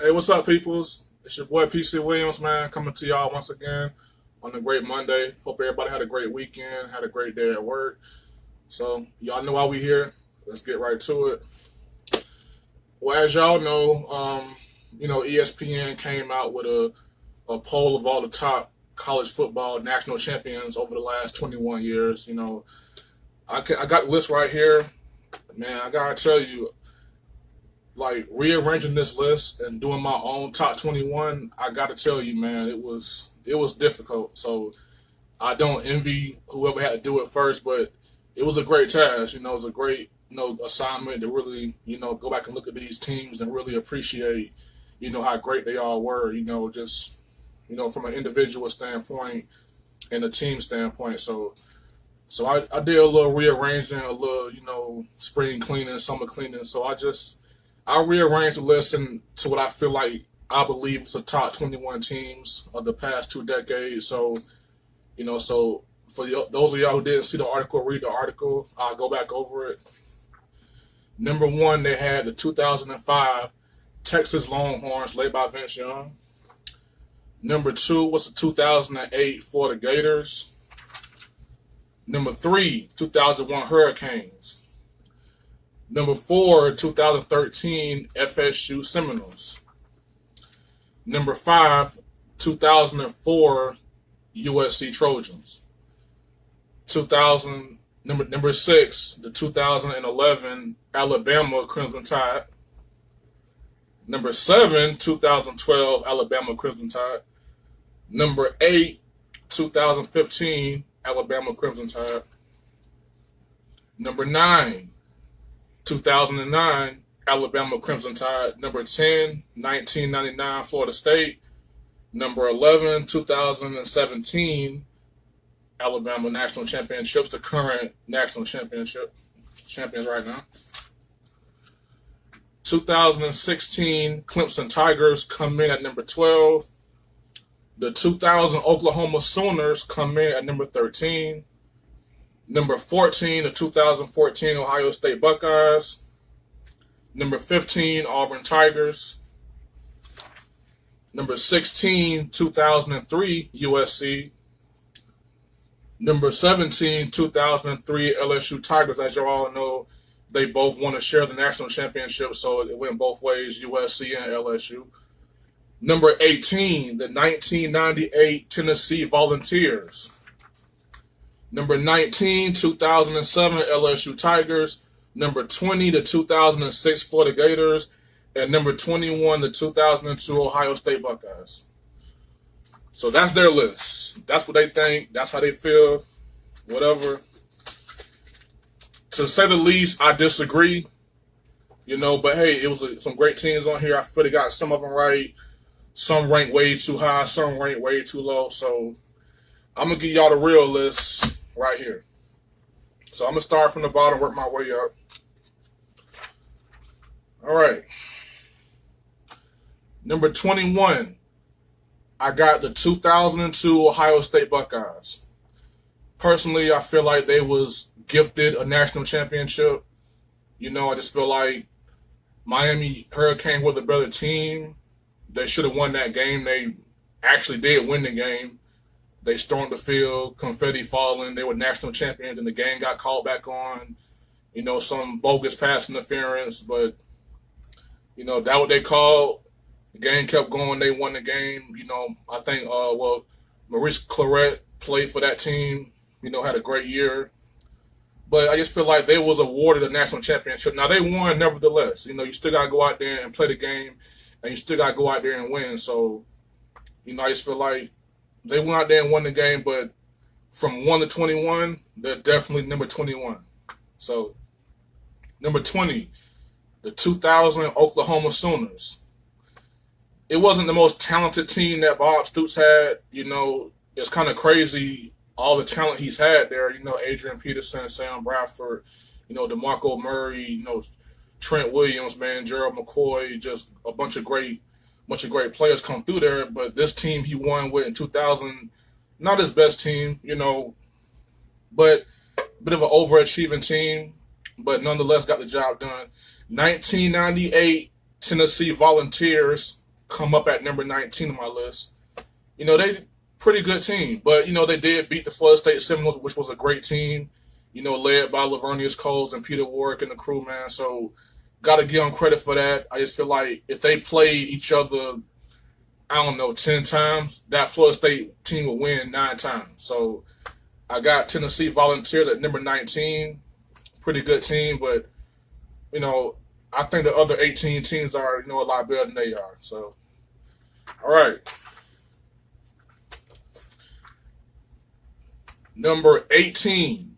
Hey, what's up, peoples? It's your boy PC Williams, man, coming to y'all once again on a great Monday. Hope everybody had a great weekend, had a great day at work. So, y'all know why we here. Let's get right to it. Well, as y'all know, ESPN came out with a poll of all the top college football national champions over the last 21 years. I got the list right here. Man, I gotta tell you, like rearranging this list and doing my own top 21, I got to tell you, man, it was difficult. So I don't envy whoever had to do it first, but it was a great task. It was a great assignment to really go back and look at these teams and really appreciate how great they all were. Just from an individual standpoint and a team standpoint. So I did a little rearranging, a little spring cleaning, summer cleaning. So I rearranged the list to what I feel like I believe is the top 21 teams of the past 2 decades. So for those of y'all who didn't see the article, read the article. I'll go back over it. Number one, they had the 2005 Texas Longhorns, led by Vince Young. Number two was the 2008 Florida Gators. Number three, 2001 Hurricanes. Number four, 2013 FSU Seminoles. Number five, 2004 USC Trojans. Number six, the 2011 Alabama Crimson Tide. Number seven, 2012 Alabama Crimson Tide. Number eight, 2015 Alabama Crimson Tide. Number nine, 2009 Alabama Crimson Tide. Number 10, 1999 Florida State. Number 11, 2017 Alabama National Championships, the current national champions right now. 2016 Clemson Tigers come in at number 12. The 2000 Oklahoma Sooners come in at number 13. Number 14, the 2014 Ohio State Buckeyes. Number 15, Auburn Tigers. Number 16, 2003 USC. Number 17, 2003 LSU Tigers. As you all know, they both want to share the national championship, so it went both ways, USC and LSU. Number 18, the 1998 Tennessee Volunteers. Number 19, 2007 LSU Tigers. Number 20, the 2006 Florida Gators. And number 21, the 2002 Ohio State Buckeyes. So that's their list. That's what they think. That's how they feel. Whatever. To say the least, I disagree. But hey, it was some great teams on here. I feel they got some of them right. Some ranked way too high. Some ranked way too low. So I'm going to give y'all the real list right here. So I'm going to start from the bottom, work my way up. All right. Number 21, I got the 2002 Ohio State Buckeyes. Personally, I feel like they was gifted a national championship. I just feel like Miami Hurricanes were the better team. They should have won that game. They actually did win the game. They stormed the field, confetti falling. They were national champions, and the game got called back on. Some bogus pass interference, but that what they called. The game kept going. They won the game. I think Maurice Claret played for that team. Had a great year. But I just feel like they was awarded a national championship. Now they won nevertheless. You still gotta go out there and play the game, and you still gotta go out there and win. So, I just feel like they went out there and won the game, but from 1 to 21, they're definitely number 21. So, number 20, the 2000 Oklahoma Sooners. It wasn't the most talented team that Bob Stoops had. It's kind of crazy all the talent he's had there. Adrian Peterson, Sam Bradford, DeMarco Murray, Trent Williams, man, Gerald McCoy, just a bunch of great players come through there. But this team he won with in 2000, not his best team, but a bit of an overachieving team, but nonetheless got the job done. 1998 Tennessee Volunteers, come up at number 19 on my list. They pretty good team, but they did beat the Florida State Seminoles, which was a great team. Led by Lavernius Coles and Peter Warwick and the crew, man. So, got to give them credit for that. I just feel like if they played each other, I don't know, 10 times, that Florida State team would win 9 times. So, I got Tennessee Volunteers at number 19. Pretty good team, but, I think the other 18 teams are, a lot better than they are. So, all right. Number 18,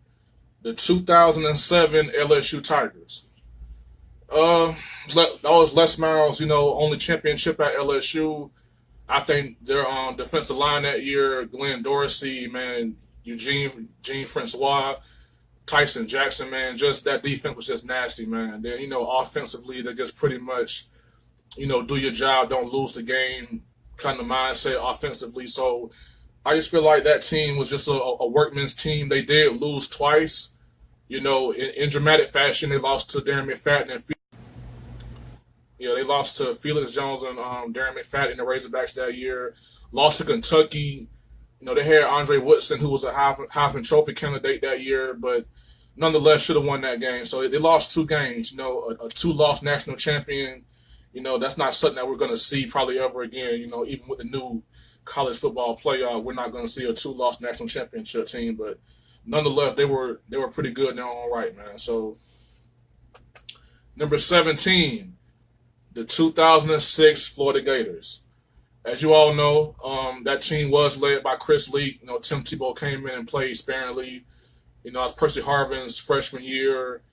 the 2007 LSU Tigers. That was Les Miles, only championship at LSU. I think their defensive line that year, Glenn Dorsey, man, Eugene Francois, Tyson Jackson, man, just that defense was just nasty, man. Then, offensively, they just pretty much, do your job, don't lose the game kind of mindset offensively. So I just feel like that team was just a workman's team. They did lose twice, in dramatic fashion. They lost to Darren McFadden and they lost to Felix Jones and Darren McFadden, the Razorbacks that year. Lost to Kentucky. They had Andre Woodson, who was a Heisman Trophy candidate that year, but nonetheless should have won that game. So they lost 2 games. A 2-loss national champion. That's not something that we're going to see probably ever again. Even with the new college football playoff, we're not going to see a 2-loss national championship team. But nonetheless, they were pretty good in their own right, man. So number 17, the 2006 Florida Gators. As you all know, that team was led by Chris Leak. Tim Tebow came in and played sparingly. It was Percy Harvin's freshman year.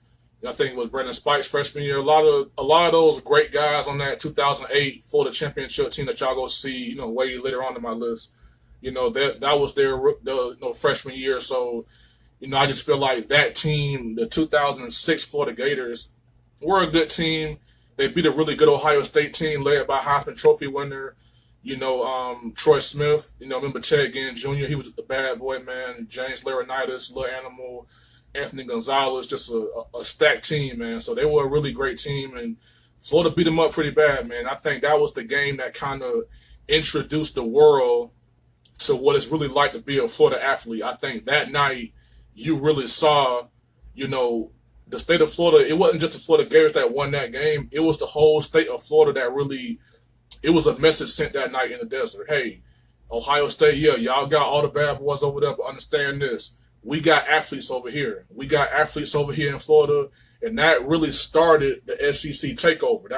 I think it was Brandon Spike's freshman year. A lot of those great guys on that 2008 Florida championship team that y'all go see, way later on in my list. That was their freshman year. So, I just feel like that team, the 2006 Florida Gators, were a good team. They beat a really good Ohio State team led by Heisman Trophy winner, Troy Smith. Remember Ted Ginn Jr., he was the bad boy, man. James Laurinaitis, Little Animal, Anthony Gonzalez, just a stacked team, man. So they were a really great team, and Florida beat them up pretty bad, man. I think that was the game that kind of introduced the world to what it's really like to be a Florida athlete. I think that night you really saw, the state of Florida. It wasn't just the Florida Gators that won that game. It was the whole state of Florida that really, it was a message sent that night in the desert. Hey, Ohio State, yeah, y'all got all the bad boys over there, but understand this. We got athletes over here. We got athletes over here in Florida, and that really started the SEC takeover.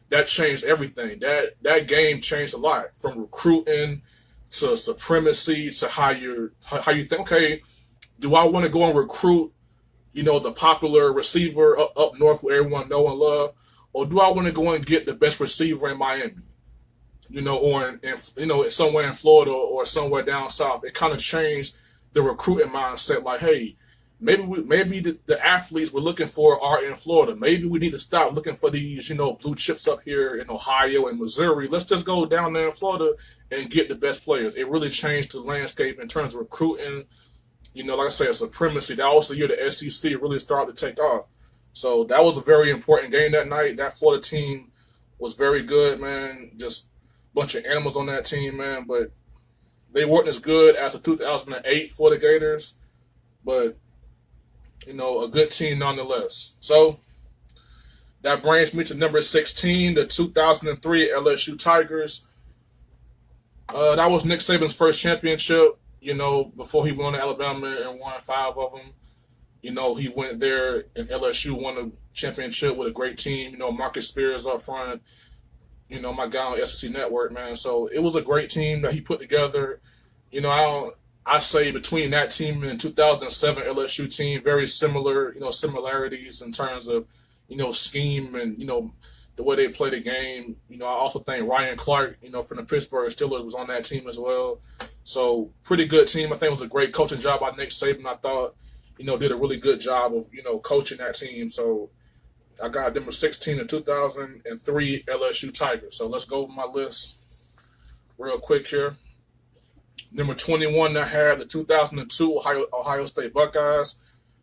That changed everything. That game changed a lot, from recruiting to supremacy to how you think, okay, do I want to go and recruit, the popular receiver up north where everyone know and love, or do I want to go and get the best receiver in Miami, or in somewhere in Florida or somewhere down south? It kind of changed the recruiting mindset. Like, hey, maybe the athletes we're looking for are in Florida. Maybe we need to stop looking for these, blue chips up here in Ohio and Missouri. Let's just go down there in Florida and get the best players. It really changed the landscape in terms of recruiting. Like I said, supremacy. That was the year the SEC really started to take off. So that was a very important game that night. That Florida team was very good, man. Just a bunch of animals on that team, man. But they weren't as good as the 2008 Florida Gators. But, a good team nonetheless. So that brings me to number 16, the 2003 LSU Tigers. That was Nick Saban's first championship, before he went to Alabama and won 5 of them. He went there and LSU won a championship with a great team. Marcus Spears up front. My guy on SEC Network, man. So it was a great team that he put together. I say between that team and 2007 LSU team, very similar, similarities in terms of, scheme and, the way they play the game. I also think Ryan Clark, from the Pittsburgh Steelers was on that team as well. So pretty good team. I think it was a great coaching job by Nick Saban. I thought, did a really good job of, coaching that team. So I got number 16 in 2003 LSU Tigers. So let's go over my list real quick here. Number 21, I had the 2002 Ohio State Buckeyes.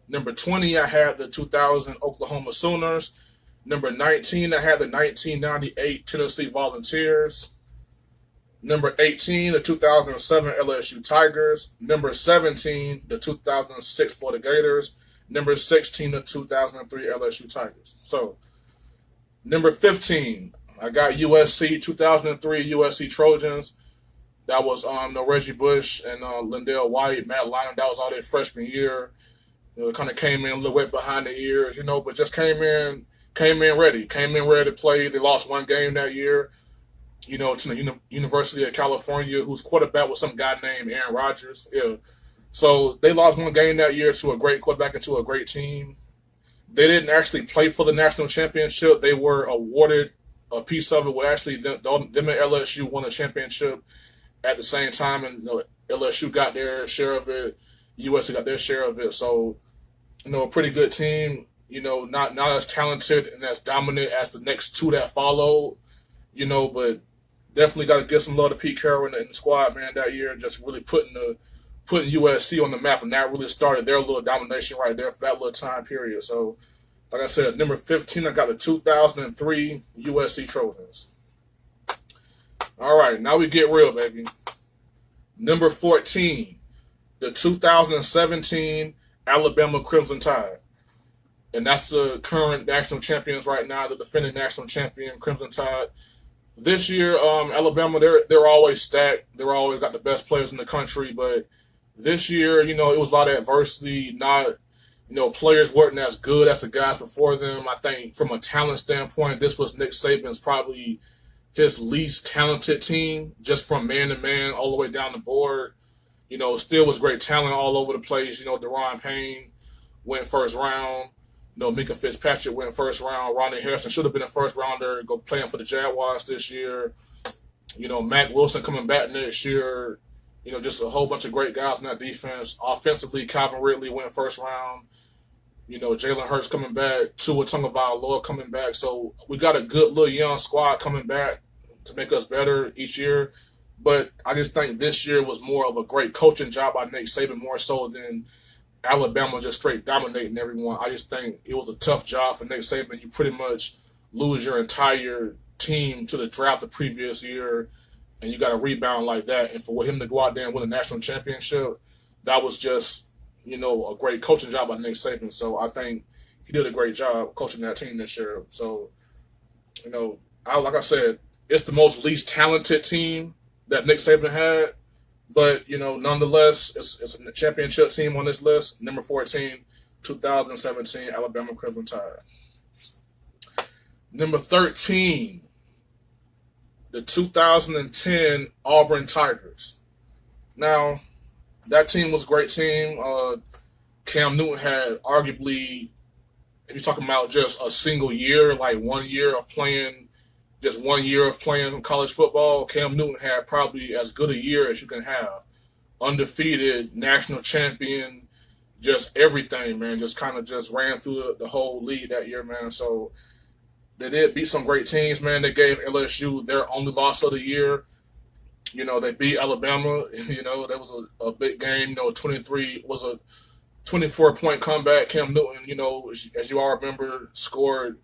Number 20, I had the 2000 Oklahoma Sooners. Number 19, I had the 1998 Tennessee Volunteers. Number 18, the 2007 LSU Tigers. Number 17, the 2006 Florida Gators. Number 16, the 2003 LSU Tigers. So, number 15, I got USC 2003 USC Trojans. That was Reggie Bush and Lindell White, Matt Lyon. That was all their freshman year. Kind of came in a little wet behind the ears, but just came in ready. Came in ready to play. They lost one game that year, to the University of California, whose quarterback was some guy named Aaron Rodgers. Yeah. So they lost one game that year to a great quarterback and to a great team. They didn't actually play for the national championship. They were awarded a piece of it where actually them and LSU won a championship at the same time, and LSU got their share of it. USC got their share of it. So, a pretty good team. Not as talented and as dominant as the next two that followed. But definitely got to give some love to Pete Carroll and the squad, man, that year. Just really putting USC on the map, and that really started their little domination right there for that little time period. So, like I said, number 15, I got the 2003 USC Trojans. All right, now we get real, baby. Number 14, the 2017 Alabama Crimson Tide. And that's the current national champions right now, the defending national champion, Crimson Tide. This year, Alabama, they're always stacked. They're always got the best players in the country. But this year, it was a lot of adversity. Players weren't as good as the guys before them. I think from a talent standpoint, this was Nick Saban's probably his least talented team, just from man to man all the way down the board. Still was great talent all over the place. Deron Payne went first round. Minka Fitzpatrick went first round. Ronnie Harrison should have been a first rounder, go playing for the Jaguars this year. Mack Wilson coming back next year. Just a whole bunch of great guys in that defense. Offensively, Calvin Ridley went first round. Jalen Hurts coming back. Tua Tagovailoa coming back. So we got a good little young squad coming back to make us better each year. But I just think this year was more of a great coaching job by Nick Saban, more so than Alabama just straight dominating everyone. I just think it was a tough job for Nick Saban. You pretty much lose your entire team to the draft the previous year, and you got to rebound like that. And for him to go out there and win a national championship, that was just, a great coaching job by Nick Saban. So I think he did a great job coaching that team this year. So, like I said, it's the least talented team that Nick Saban had. But, nonetheless, it's a championship team on this list. Number 14, 2017 Alabama Crimson Tide. Number 13, the 2010 Auburn Tigers. Now, that team was a great team. Cam Newton had arguably, if you're talking about just a single year, like 1 year of playing, just 1 year of playing college football, Cam Newton had probably as good a year as you can have. Undefeated, national champion, just everything, man. Just kind of just ran through the whole league that year, man. So they did beat some great teams, man. They gave LSU their only loss of the year. They beat Alabama. That was a big game. 23 was a 24-point comeback. Cam Newton, as you all remember, scored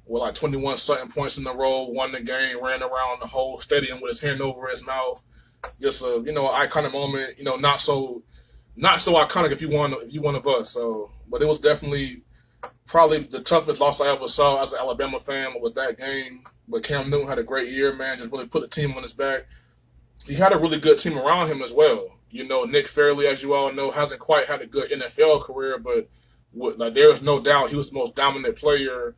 with like 21 something points in a row, won the game, ran around the whole stadium with his hand over his mouth. Just a iconic moment. Not so iconic if you one of us. So, but it was definitely probably the toughest loss I ever saw as an Alabama fan was that game. But Cam Newton had a great year, man. Just really put the team on his back. He had a really good team around him as well. Nick Fairley, as you all know, hasn't quite had a good NFL career, but there is no doubt he was the most dominant player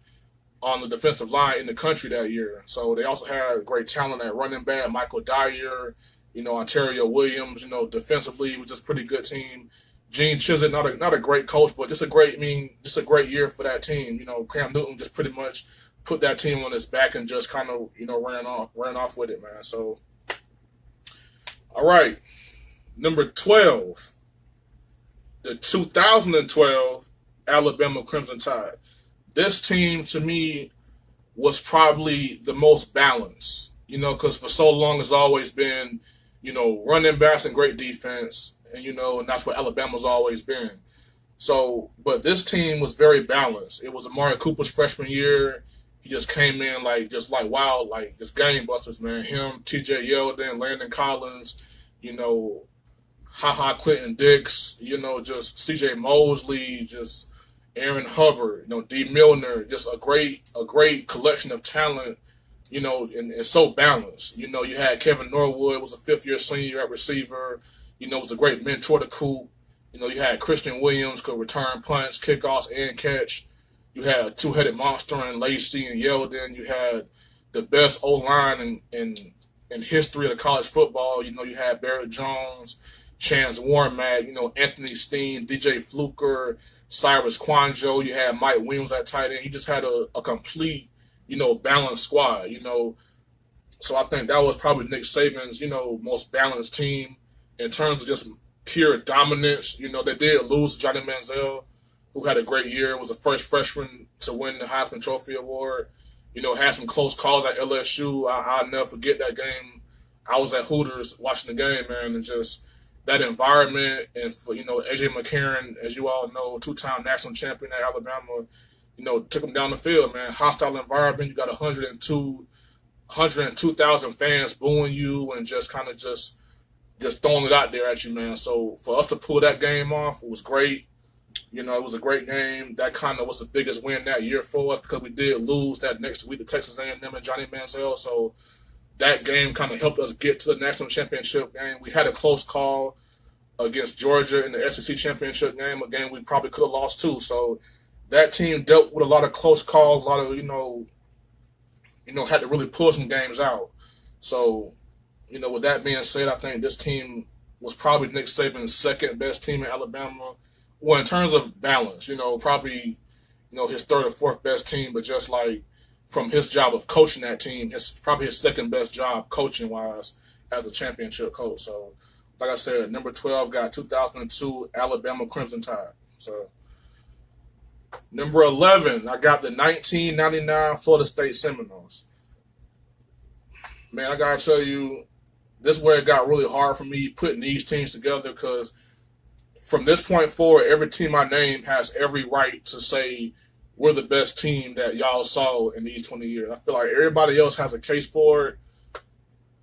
on the defensive line in the country that year. So they also had great talent at running back, Michael Dyer, Ontario Williams. Defensively, it was just a pretty good team. Gene Chizik, not a great coach, but just a great year for that team. Cam Newton just pretty much put that team on his back and just kind of ran off with it, man. So, all right, number 12, the 2012 Alabama Crimson Tide. This team, to me, was probably the most balanced, because for so long it's always been, running backs and great defense, and that's what Alabama's always been. So, but this team was very balanced. It was Amari Cooper's freshman year. He just came in like wow, like just gangbusters, man. Him, T.J. Yeldon, Landon Collins, you know, Clinton Dix, you know, just C.J. Mosley, just Aaron Hubbard, you know, D. Milner, just a great collection of talent, you know, and so balanced. You know, you had Kevin Norwood, was a fifth-year senior at receiver, you know, was a great mentor to Coop. You know, you had Christian Williams, could return punts, kickoffs, and catch. You had a two-headed monster in Lacey and Yeldon. You had the best O-line in history of the college football. You know, you had Barrett Jones, Chance Warmack, you know, Anthony Steen, DJ Fluker, Cyrus Quanjo. You had Mike Williams at tight end. You just had a complete, you know, balanced squad, you know. So I think that was probably Nick Saban's, you know, most balanced team in terms of just pure dominance. You know, they did lose Johnny Manziel, who had a great year, was the first freshman to win the Heisman Trophy Award. You know, had some close calls at LSU. I'll never forget that game. I was at Hooters watching the game, man, and just that environment. And for, you know, A.J. McCarron, as you all know, two-time national champion at Alabama, you know, took him down the field, man. Hostile environment. You got 102,000 fans booing you and just kind of just throwing it out there at you, man. So for us to pull that game off, it was great. You know, it was a great game. That kind of was the biggest win that year for us because we did lose that next week to Texas A&M and Johnny Manziel. So that game kind of helped us get to the national championship game. We had a close call against Georgia in the SEC championship game, a game we probably could have lost too. So that team dealt with a lot of close calls, a lot of, you know, had to really pull some games out. So, you know, with that being said, I think this team was probably Nick Saban's second best team in Alabama. Well, in terms of balance, you know, probably, you know, his third or fourth best team, but just like from his job of coaching that team, it's probably his second best job coaching wise as a championship coach. So, like I said, number 12 got 2002 Alabama Crimson Tide. So, number 11, I got the 1999 Florida State Seminoles. Man, I gotta tell you, this is where it got really hard for me putting these teams together because from this point forward, every team I name has every right to say we're the best team that y'all saw in these 20 years. I feel like everybody else has a case for it.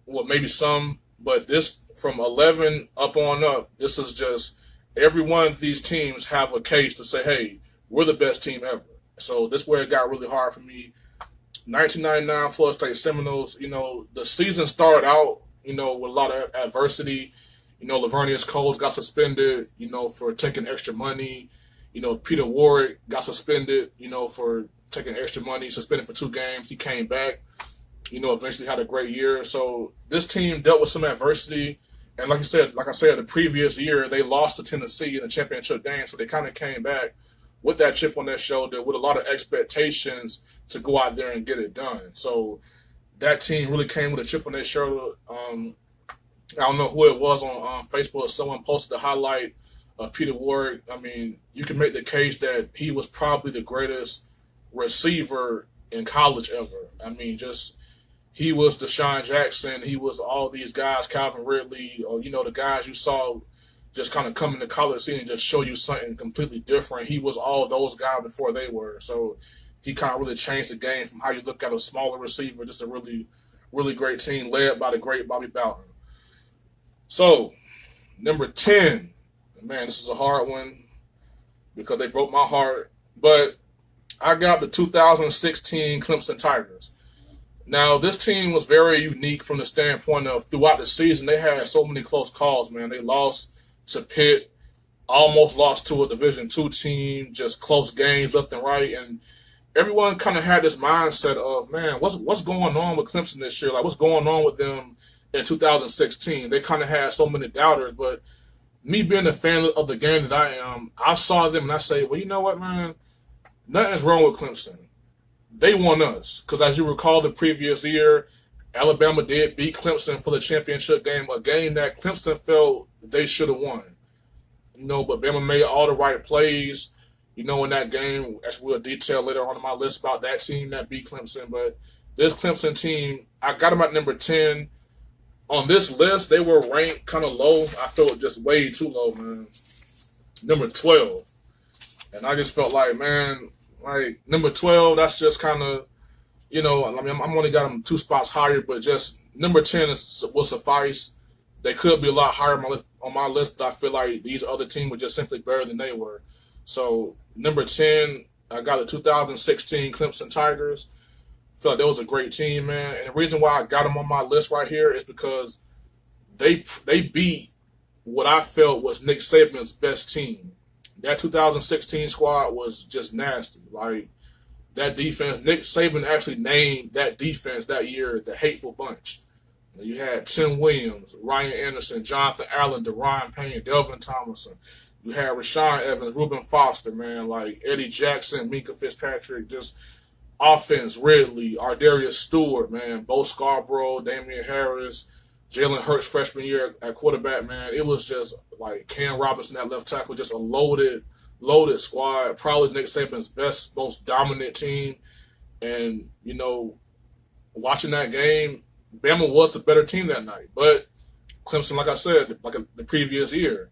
Well, maybe some, but this from 11 up on up, this is just every one of these teams have a case to say, hey, we're the best team ever. So this is where it got really hard for me. 1999 Florida State Seminoles, you know, the season started out, you know, with a lot of adversity. You know, Lavernius Coles got suspended, you know, for taking extra money. You know, Peter Warwick got suspended, you know, for taking extra money, suspended for 2 games. He came back, you know, eventually had a great year. So this team dealt with some adversity. And like I said, the previous year, they lost to Tennessee in the championship game. So they kind of came back with that chip on their shoulder, with a lot of expectations to go out there and get it done. So that team really came with a chip on their shoulder. I don't know who it was on Facebook. Someone posted a highlight of Peter Warwick. I mean, you can make the case that he was probably the greatest receiver in college ever. I mean, just he was Deshaun Jackson. He was all these guys, Calvin Ridley, or, you know, the guys you saw just kind of come into college scene and just show you something completely different. He was all those guys before they were. So he kind of really changed the game from how you look at a smaller receiver, just a really, really great team led by the great Bobby Bowden. So, number 10, man, this is a hard one because they broke my heart, but I got the 2016 Clemson Tigers. Now, this team was very unique from the standpoint of throughout the season, they had so many close calls, man. They lost to Pitt, almost lost to a Division II team, just close games left and right, and everyone kind of had this mindset of, man, what's going on with Clemson this year? Like, what's going on with them in 2016? They kind of had so many doubters, but me being a fan of the game that I am, I saw them and I say, well, you know what, man? Nothing's wrong with Clemson. They won us. Because as you recall, the previous year, Alabama did beat Clemson for the championship game, a game that Clemson felt they should have won. You know, but Bama made all the right plays, you know, in that game, as we'll detail later on in my list about that team that beat Clemson. But this Clemson team, I got them at number 10. On this list, they were ranked kind of low. I felt just way too low, man. Number 12. And I just felt like, man, like number 12, that's just kind of I mean, I'm only got them 2 spots higher, but just number 10 will suffice. They could be a lot higher on my list, but I feel like these other teams were just simply better than they were. So number 10, I got the 2016 Clemson Tigers. I feel like that was a great team, man. And the reason why I got them on my list right here is because they beat what I felt was Nick Saban's best team. That 2016 squad was just nasty. Like, that defense, Nick Saban actually named that defense that year the Hateful Bunch. You had Tim Williams, Ryan Anderson, Jonathan Allen, Deron Payne, Delvin Tomlinson. You had Rashawn Evans, Reuben Foster, man, like Eddie Jackson, Minka Fitzpatrick, just offense, Ridley, Ardarius Stewart, man, Bo Scarborough, Damian Harris, Jalen Hurts freshman year at quarterback, man. It was just like Cam Robinson at left tackle, just a loaded squad. Probably Nick Saban's best, most dominant team. And, watching that game, Bama was the better team that night. But Clemson, like I said, the previous year,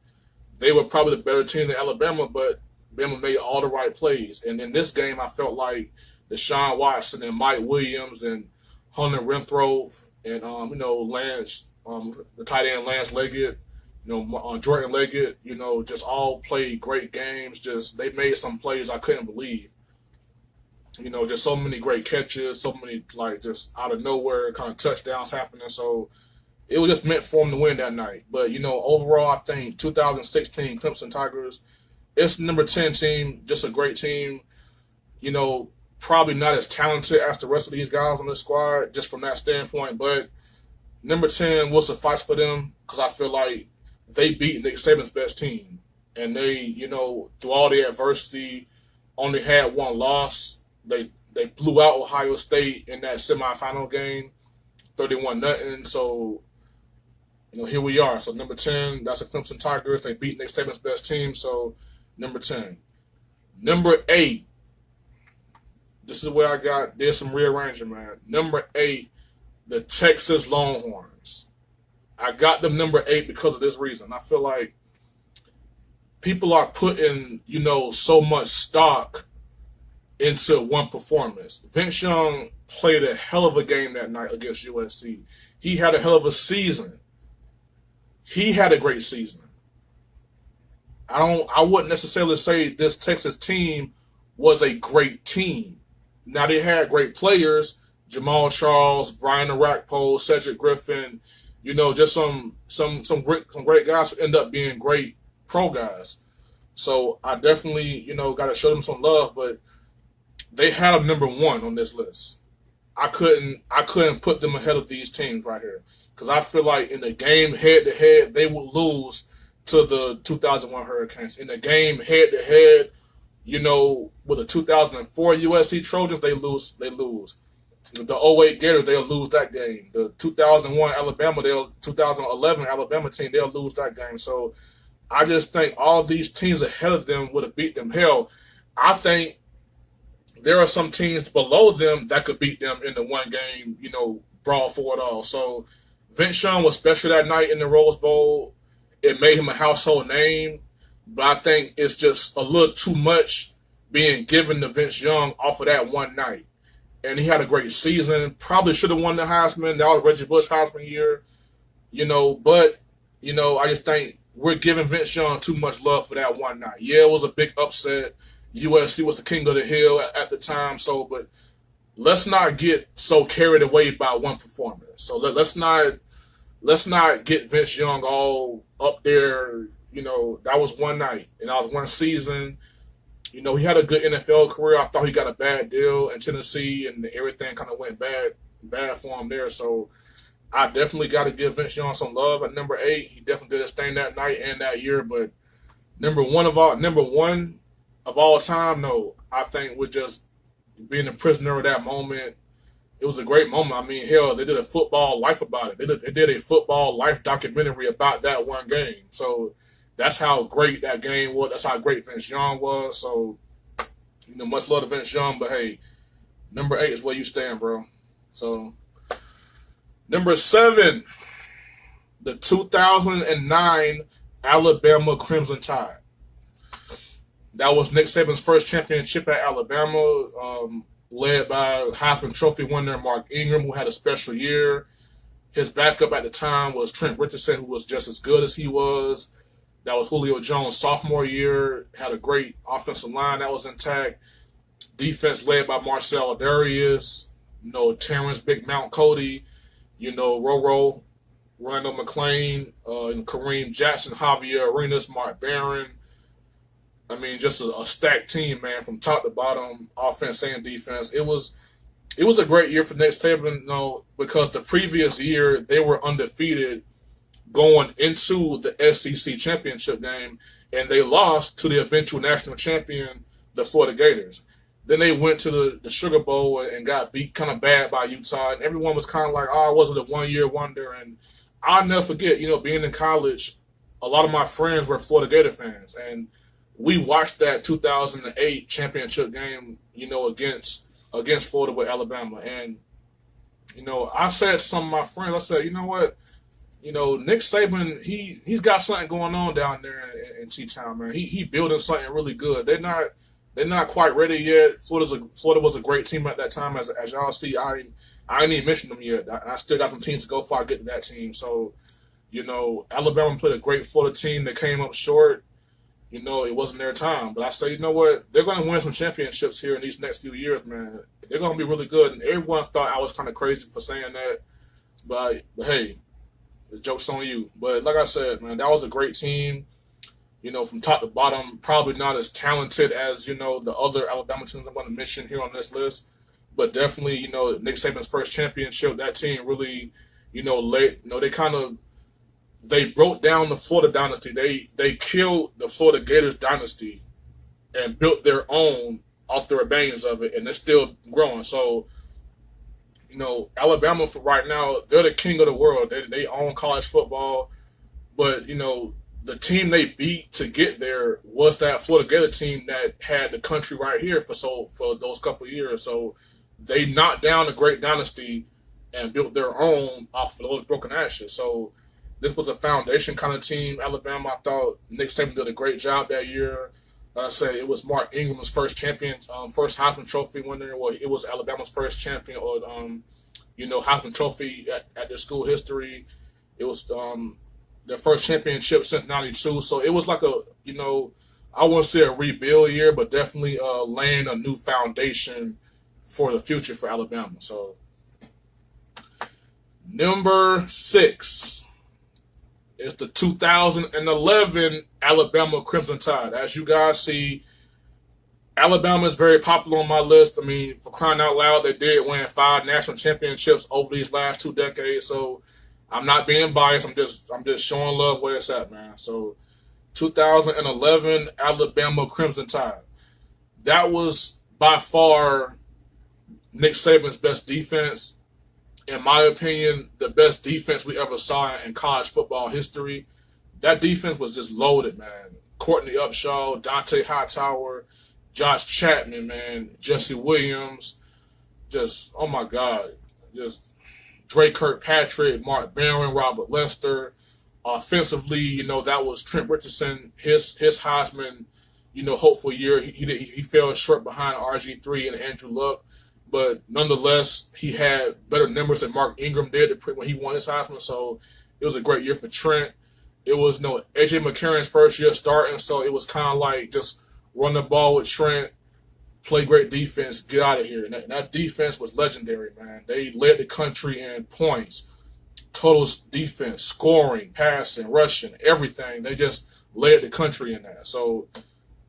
they were probably the better team than Alabama, but Bama made all the right plays. And in this game, I felt like Deshaun Watson and Mike Williams and Hunter Renfrow and, Lance, the tight end Lance Leggett, Jordan Leggett, just all played great games. Just they made some plays I couldn't believe. Just so many great catches, so many just out of nowhere kind of touchdowns happening. So it was just meant for them to win that night. But overall, I think 2016 Clemson Tigers, it's number 10 team, just a great team. Probably not as talented as the rest of these guys on the squad, just from that standpoint. But number 10 will suffice for them because I feel like they beat Nick Saban's best team. And they, through all the adversity, only had one loss. They blew out Ohio State in that semifinal game, 31-0. So, here we are. So, number 10, that's the Clemson Tigers. They beat Nick Saban's best team. So, number 10. Number 8. This is where I did some rearranging, man. Number 8, the Texas Longhorns. I got them number 8 because of this reason. I feel like people are putting, so much stock into one performance. Vince Young played a hell of a game that night against USC. He had a hell of a season. He had a great season. I wouldn't necessarily say this Texas team was a great team. Now they had great players, Jamal Charles, Brian Arakpo, Cedric Griffin, just some great guys who end up being great pro guys. So I definitely, got to show them some love, but they had them number 1 on this list. I couldn't put them ahead of these teams right here because I feel like in the game head to head they would lose to the 2001 Hurricanes. In the game head to head, with the 2004 USC Trojans, they lose. The 08 Gators, they'll lose that game. The 2001 2011 Alabama team, they'll lose that game. So I just think all these teams ahead of them would have beat them. Hell, I think there are some teams below them that could beat them in the one game, brawl for it all. So Vince Young was special that night in the Rose Bowl. It made him a household name, but I think it's just a little too much being given to Vince Young off of that one night. And he had a great season. Probably should have won the Heisman. That was Reggie Bush Heisman year, But, I just think we're giving Vince Young too much love for that one night. Yeah, it was a big upset. USC was the king of the hill at the time. So, but let's not get so carried away by one performance. So let's not get Vince Young all up there. That was one night and that was one season. He had a good NFL career. I thought he got a bad deal in Tennessee and everything kind of went bad for him there. So I definitely got to give Vince Young some love at number 8. He definitely did his thing that night and that year. But number one of all time, no, I think we're just being a prisoner of that moment. It was a great moment. I mean, hell, they did a football life about it. They did a football life documentary about that one game. So that's how great that game was. That's how great Vince Young was. So, much love to Vince Young. But, hey, number 8 is where you stand, bro. So, number 7, the 2009 Alabama Crimson Tide. That was Nick Saban's first championship at Alabama. led by Heisman Trophy winner Mark Ingram, who had a special year. His backup at the time was Trent Richardson, who was just as good as he was. That was Julio Jones' sophomore year. Had a great offensive line that was intact. Defense led by Marcel Darius, Terrence Big Mount Cody, Roro, Randall McClain, and Kareem Jackson, Javier Arenas, Mark Barron. I mean, just a stacked team, man, from top to bottom, offense and defense. It was a great year for Nick Saban, because the previous year they were undefeated going into the SEC championship game, and they lost to the eventual national champion, the Florida Gators. Then they went to the Sugar Bowl and got beat kind of bad by Utah, and everyone was kind of like, oh, it wasn't a one-year wonder. And I'll never forget, being in college, a lot of my friends were Florida Gator fans, and we watched that 2008 championship game, against Florida with Alabama. And, I said to some of my friends, I said, you know what? Nick Saban, he's got something going on down there in T-Town, man. He building something really good. They're not quite ready yet. Florida was a great team at that time. As y'all see, I ain't even mentioned them yet. I still got some teams to go before I get to that team. So, Alabama played a great Florida team that came up short. It wasn't their time. But I say, you know what? They're going to win some championships here in these next few years, man. They're going to be really good. And everyone thought I was kind of crazy for saying that. But hey, the joke's on you. But like I said, man, that was a great team. From top to bottom, probably not as talented as, the other Alabama teams I'm going to mention here on this list. But definitely, Nick Saban's first championship, that team really, they broke down the Florida dynasty. They killed the Florida Gators dynasty and built their own off the remains of it, and they're still growing. So, Alabama for right now, they're the king of the world. They own college football, but the team they beat to get there was that Florida Gator team that had the country right here for those couple of years. So they knocked down a great dynasty and built their own off of those broken ashes. So this was a foundation kind of team. Alabama, I thought Nick Saban did a great job that year. Like I said, it was Mark Ingram's first first Heisman Trophy winner. Well, it was Alabama's first champion or Heisman Trophy at their school history. It was their first championship since '92. So it was like I wouldn't say a rebuild year, but definitely laying a new foundation for the future for Alabama. So number 6 is the 2011 Alabama Crimson Tide. As you guys see, Alabama is very popular on my list. I mean, for crying out loud, they did win 5 national championships over these last 2 decades. So I'm not being biased. I'm just showing love where it's at, man. So 2011 Alabama Crimson Tide. That was by far Nick Saban's best defense. In my opinion, the best defense we ever saw in college football history. That defense was just loaded, man. Courtney Upshaw, Dante Hightower, Josh Chapman, man, Jesse Williams, just, oh my God, just Dre Kirkpatrick, Mark Barron, Robert Lester. Offensively, that was Trent Richardson, his Heisman, hopeful year. He fell short behind RG3 and Andrew Luck. But nonetheless, he had better numbers than Mark Ingram did when he won his Heisman. So it was a great year for Trent. It was AJ McCarron's first year starting, so it was kind of like just run the ball with Trent, play great defense, get out of here. And that defense was legendary, man. They led the country in points, total defense, scoring, passing, rushing, everything. They just led the country in that. So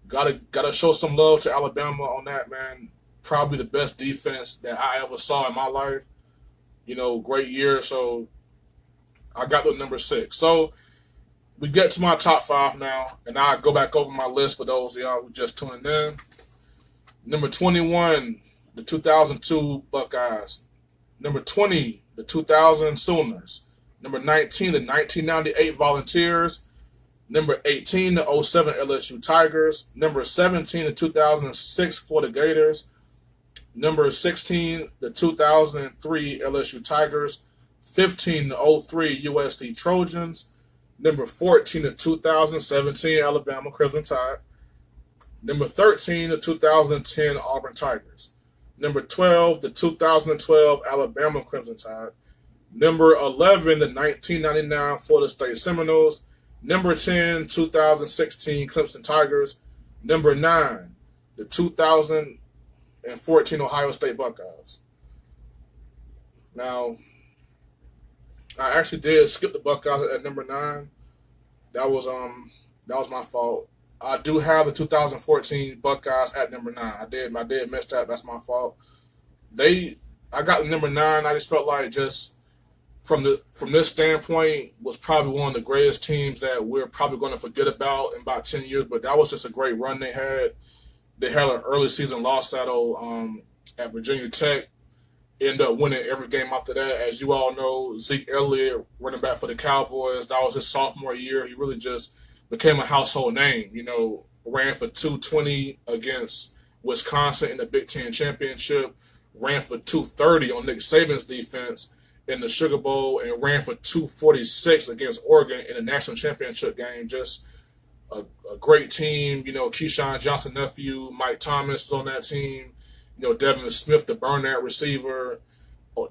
gotta show some love to Alabama on that, man. Probably the best defense that I ever saw in my life. Great year. So I got the number 6. So we get to my top 5 now, and I go back over my list for those of y'all who just tuned in. Number 21, the 2002 Buckeyes. Number 20, the 2000 Sooners. Number 19, the 1998 Volunteers. Number 18, the 07 LSU Tigers. Number 17, the 2006 Florida Gators. Number 16, the 2003 LSU Tigers. 15, the 03 USC Trojans. Number 14, the 2017 Alabama Crimson Tide. Number 13, the 2010 Auburn Tigers. Number 12, the 2012 Alabama Crimson Tide. Number 11, the 1999 Florida State Seminoles. Number 10, 2016 Clemson Tigers. Number 9, the 2014 Ohio State Buckeyes. Now, I actually did skip the Buckeyes at number 9. That was my fault. I do have the 2014 Buckeyes at number 9. I did miss that. That's my fault. I got the number 9. I just felt like just from this standpoint was probably one of the greatest teams that we're probably going to forget about in about 10 years. But that was just a great run they had. They had an early season loss at Virginia Tech. Ended up winning every game after that. As you all know, Zeke Elliott, running back for the Cowboys, that was his sophomore year. He really just became a household name. Ran for 220 against Wisconsin in the Big Ten Championship, ran for 230 on Nick Saban's defense in the Sugar Bowl, and ran for 246 against Oregon in the national championship game. Just a great team. Keyshawn Johnson nephew, Mike Thomas was on that team. Devin Smith, the burnout receiver.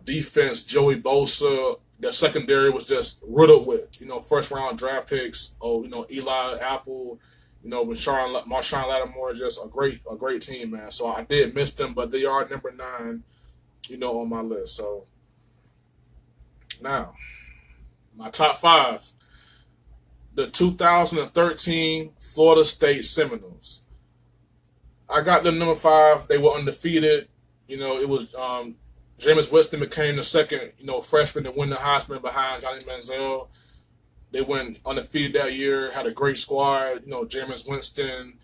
Defense, Joey Bosa. The secondary was just riddled with, first round draft picks. Eli Apple, Marshawn Lattimore, just a great team, man. So I did miss them, but they are number 9, on my list. So now, my top 5. The 2013 Florida State Seminoles. I got them number 5. They were undefeated. It was Jameis Winston became the second, freshman to win the Heisman behind Johnny Manziel. They went undefeated that year, had a great squad. Jameis Winston,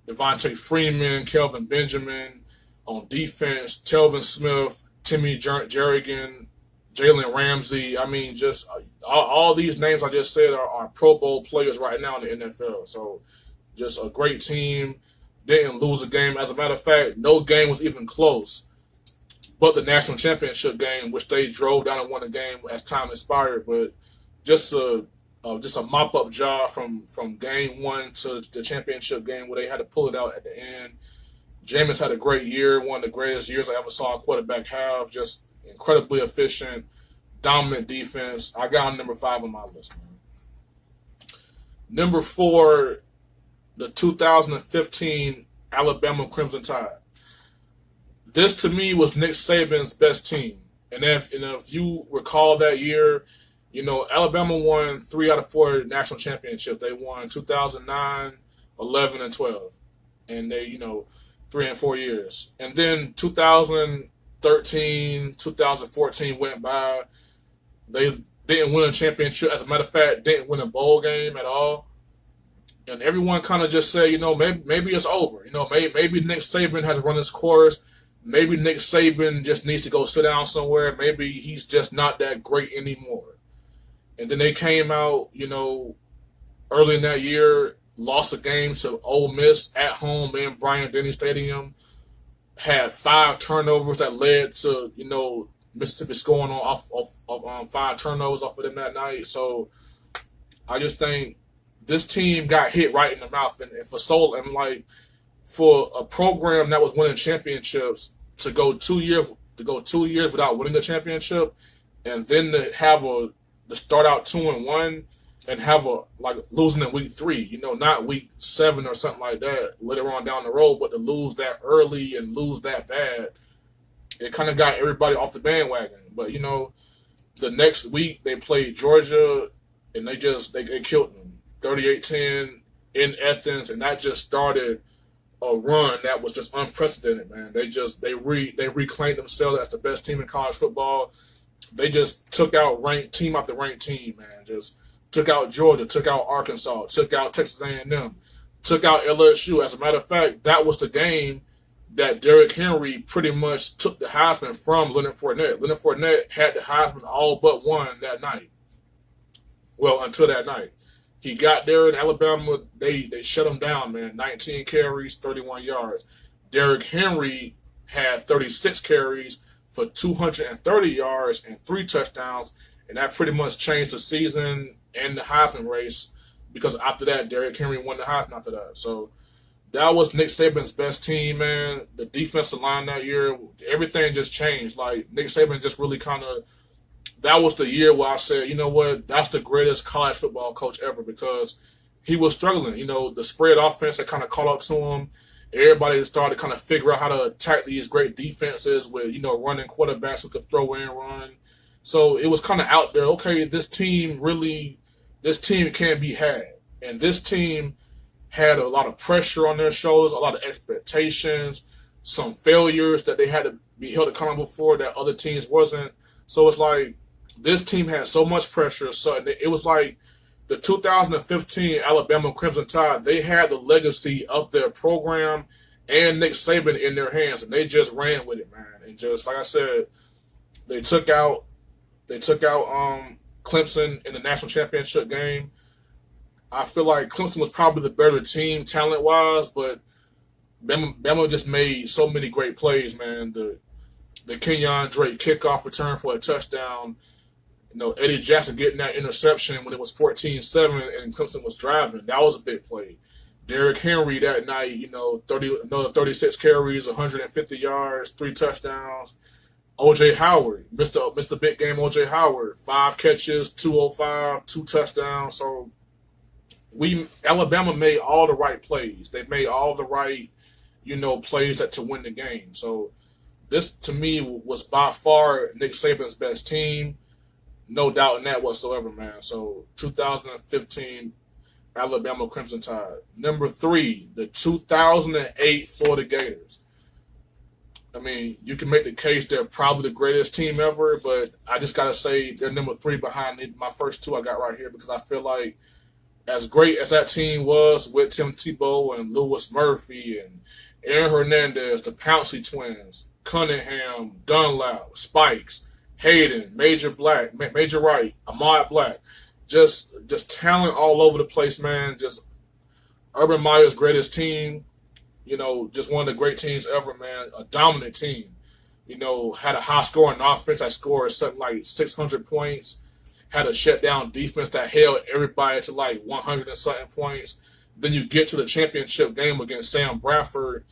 Devontae Freeman, Kelvin Benjamin on defense, Telvin Smith, Timmy Jerrigan, Jalen Ramsey. I mean, just all these names I just said are Pro Bowl players right now in the NFL. So just a great team. Didn't lose a game. As a matter of fact, no game was even close, but the national championship game, which they drove down and won the game as time expired. But just a mop-up job from game 1 to the championship game where they had to pull it out at the end. Jameis had a great year, one of the greatest years I ever saw a quarterback have. Just incredibly efficient, dominant defense. I got him number 5 on my list, man. Number 4, the 2015 Alabama Crimson Tide. This, to me, was Nick Saban's best team. And if you recall that year, Alabama won 3 out of 4 national championships. They won 2009, 11, and 12. And they, 3 and 4 years. And then 2013, 2014 went by. They didn't win a championship. As a matter of fact, didn't win a bowl game at all. And everyone kind of just said, maybe it's over. Maybe Nick Saban has run his course. Maybe Nick Saban just needs to go sit down somewhere. Maybe he's just not that great anymore. And then they came out, early in that year, lost a game to Ole Miss at home in Bryant-Denny Stadium, had 5 turnovers that led to, Mississippi scoring off 5 turnovers off of them that night. So I just think this team got hit right in the mouth, and for a program that was winning championships to go 2 years without winning the championship, and then to start out 2-1 and have losing in week 3, not week 7 or something like that later on down the road, but to lose that early and lose that bad, it kind of got everybody off the bandwagon. But the next week they played Georgia, and they killed them. 38-10 in Athens, and that just started a run that was just unprecedented, man. They reclaimed themselves as the best team in college football. They just took out ranked team after ranked team, man. Just took out Georgia, took out Arkansas, took out Texas A&M, took out LSU. As a matter of fact, that was the game that Derrick Henry pretty much took the Heisman from Leonard Fournette. Leonard Fournette had the Heisman all but one that night. Well, until that night. He got there in Alabama, they shut him down, man. 19 carries, 31 yards. Derrick Henry had 36 carries for 230 yards and 3 touchdowns, and that pretty much changed the season and the Heisman race, because after that, Derrick Henry won the Heisman after that. So That was Nick Saban's best team, man. The defensive line that year, everything just changed. Like Nick Saban just really kind of. That was the year where I said, you know what, that's the greatest college football coach ever because he was struggling. You know, the spread offense that kind of caught up to him. Everybody started to kind of figure out how to attack these great defenses with, running quarterbacks who could throw and run. So it was kind of out there. Okay, this team can be had, and this team had a lot of pressure on their shoulders, a lot of expectations, some failures that they had to be held accountable for that other teams wasn't. So it's like this team had so much pressure. So it was like the 2015 Alabama Crimson Tide. They had the legacy of their program and Nick Saban in their hands, and they just ran with it, man. And just like I said, they took out Clemson in the national championship game. I feel like Clemson was probably the better team talent-wise, but Bama just made so many great plays, man. The Kenyon Drake kickoff return for a touchdown. Eddie Jackson getting that interception when it was 14-7 and Clemson was driving. That was a big play. Derrick Henry that night, another 36 carries, 150 yards, 3 touchdowns. O.J. Howard, Mr. Big Game O.J. Howard, 5 catches, 205, 2 touchdowns. So Alabama made all the right plays. They made all the right, plays to win the game. So this, to me, was by far Nick Saban's best team. No doubt in that whatsoever, man. So 2015 Alabama Crimson Tide. Number 3, the 2008 Florida Gators. I mean, you can make the case they're probably the greatest team ever, but I just got to say they're number 3 behind my first 2 I got right here because I feel like as great as that team was with Tim Tebow and Lewis Murphy and Aaron Hernandez, the Pouncey twins, Cunningham, Dunlap, Spikes, Hayden, Major Wright, Ahmad Black, just talent all over the place, man. Just Urban Meyer's greatest team, just one of the great teams ever, man. A dominant team, had a high scoring offense that scored something like 600 points. Had a shutdown defense that held everybody to like 100 and something points. Then you get to the championship game against Sam Bradford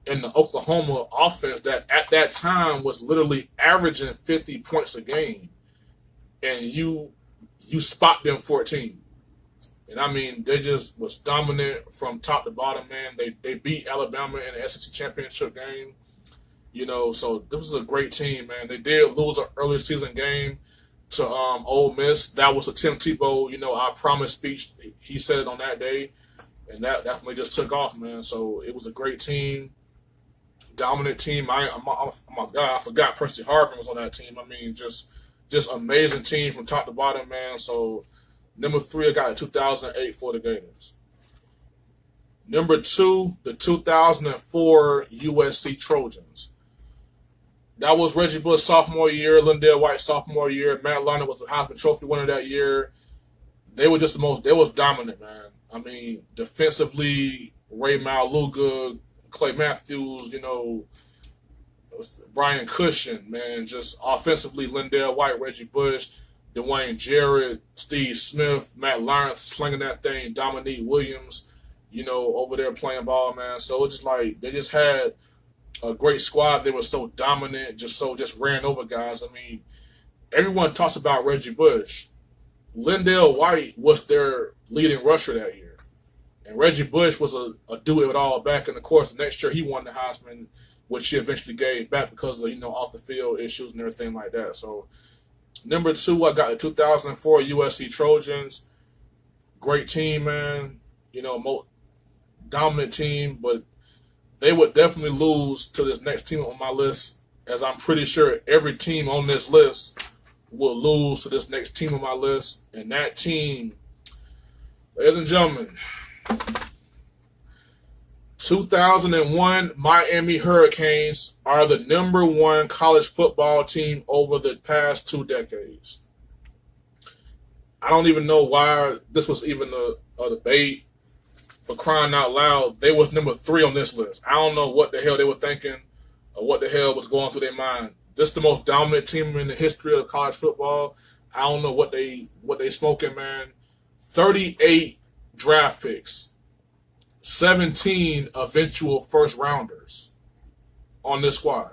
in the Oklahoma offense that at that time was literally averaging 50 points a game. And you spot them 14. And I mean, they just was dominant from top to bottom, man. They beat Alabama in the SEC championship game. So this was a great team, man. They did lose an early season game to Ole Miss. That was a Tim Tebow, I promise speech. He said it on that day, and that definitely just took off, man. So it was a great team, dominant team. Oh my God, I forgot Percy Harvin was on that team. I mean, just amazing team from top to bottom, man. So number 3, I got the 2008 for the Gators. Number 2, the 2004 USC Trojans. That was Reggie Bush sophomore year, Lindell White sophomore year. Matt Leinart was the Heisman Trophy winner that year. They were just they was dominant, man. I mean, defensively, Ray Maluga, Clay Matthews, Brian Cushion, man. Just offensively, Lindell White, Reggie Bush, Dwayne Jarrett, Steve Smith, Matt Leinart slinging that thing, Dominique Williams, over there playing ball, man. So it's just like they just had a great squad. They were so dominant, just ran over guys. I mean, everyone talks about Reggie Bush. Lindell White was their leading rusher that year. And Reggie Bush was a do-it-all back. And, of course, the next year he won the Heisman, which he eventually gave back because of, off-the-field issues and everything like that. So, number 2, I got the 2004 USC Trojans. Great team, man. Dominant team, but they would definitely lose to this next team on my list, as I'm pretty sure every team on this list will lose to this next team on my list. And that team, ladies and gentlemen, 2001 Miami Hurricanes are the number 1 college football team over the past 2 decades. I don't even know why this was even a debate. For crying out loud, they was number 3 on this list. I don't know what the hell they were thinking or what the hell was going through their mind. This is the most dominant team in the history of college football. I don't know what they smoking, man. 38 draft picks. 17 eventual first rounders on this squad.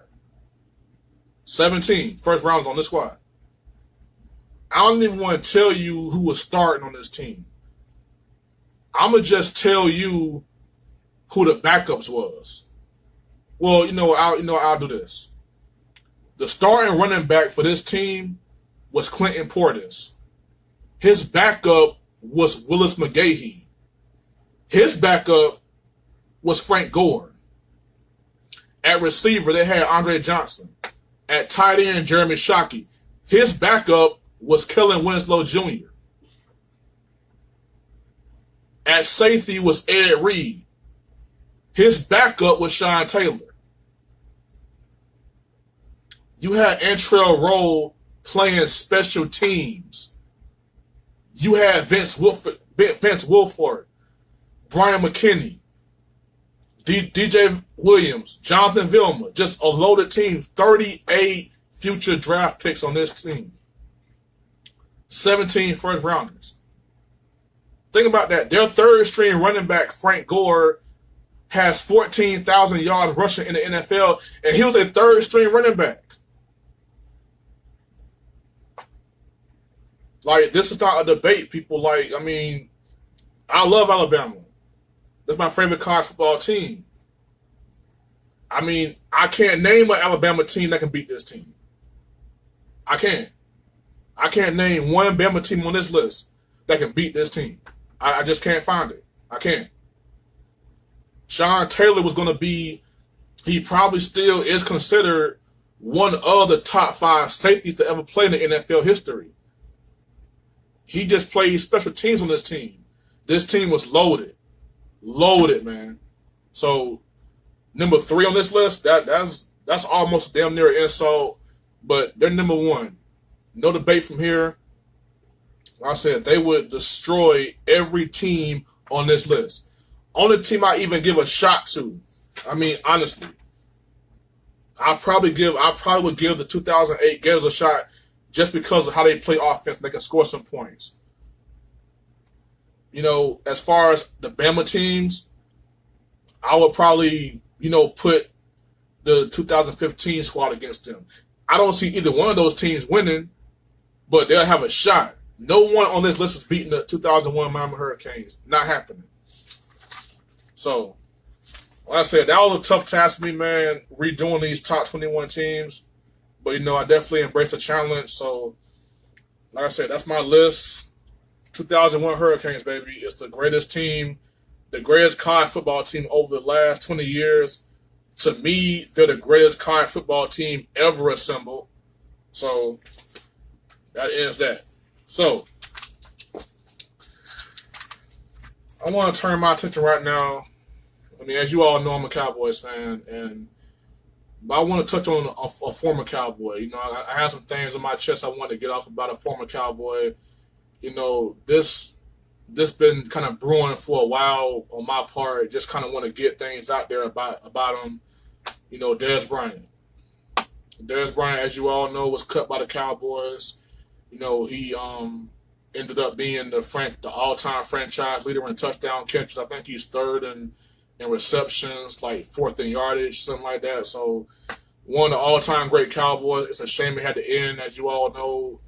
17 first rounders on this squad. I don't even want to tell you who was starting on this team. I'm going to just tell you who the backups was. Well, I'll do this. The starting running back for this team was Clinton Portis. His backup was Willis McGahee. His backup was Frank Gore. At receiver, they had Andre Johnson. At tight end, Jeremy Shockey. His backup was Kellen Winslow Jr. At safety was Ed Reed. His backup was Sean Taylor. You had Antrell Rowe playing special teams. You had Vince Wilford, Brian McKinney, DJ Williams, Jonathan Vilma. Just a loaded team. 38 future draft picks on this team. 17 first rounders. Think about that. Their third string running back, Frank Gore, has 14,000 yards rushing in the NFL, and he was a third string running back. Like, this is not a debate, people. Like, I mean, I love Alabama. That's my favorite college football team. I mean, I can't name an Alabama team that can beat this team. I can't. I can't name one Bama team on this list that can beat this team. I just can't find it. I can't. Sean Taylor was going to be, he probably still is considered one of the top 5 safeties to ever play in the NFL history. He just played special teams on this team. This team was loaded. Loaded, man. So, number 3 on this list, that's almost damn near an insult, but they're number 1. No debate from here. Like I said, they would destroy every team on this list. Only team I even give a shot to. I mean, honestly, I probably would give the 2008 Gators a shot just because of how they play offense. They can score some points. You know, as far as the Bama teams, I would probably, put the 2015 squad against them. I don't see either one of those teams winning, but they'll have a shot. No one on this list is beating the 2001 Miami Hurricanes. Not happening. So, like I said, that was a tough task for me, man, redoing these top 21 teams. But, I definitely embraced the challenge. So, like I said, that's my list. 2001 Hurricanes, baby. It's the greatest team, the greatest college football team over the last 20 years. To me, they're the greatest college football team ever assembled. So, that ends that. So, I want to turn my attention right now. I mean, as you all know, I'm a Cowboys fan, but I want to touch on a former Cowboy. I have some things on my chest I want to get off about a former Cowboy. This been kind of brewing for a while on my part. Just kind of want to get things out there about him. Dez Bryant. Dez Bryant, as you all know, was cut by the Cowboys. He ended up being the all-time franchise leader in touchdown catches. I think he's 3rd in receptions, like 4th in yardage, something like that. So, one of the all-time great Cowboys. It's a shame it had to end, as you all know.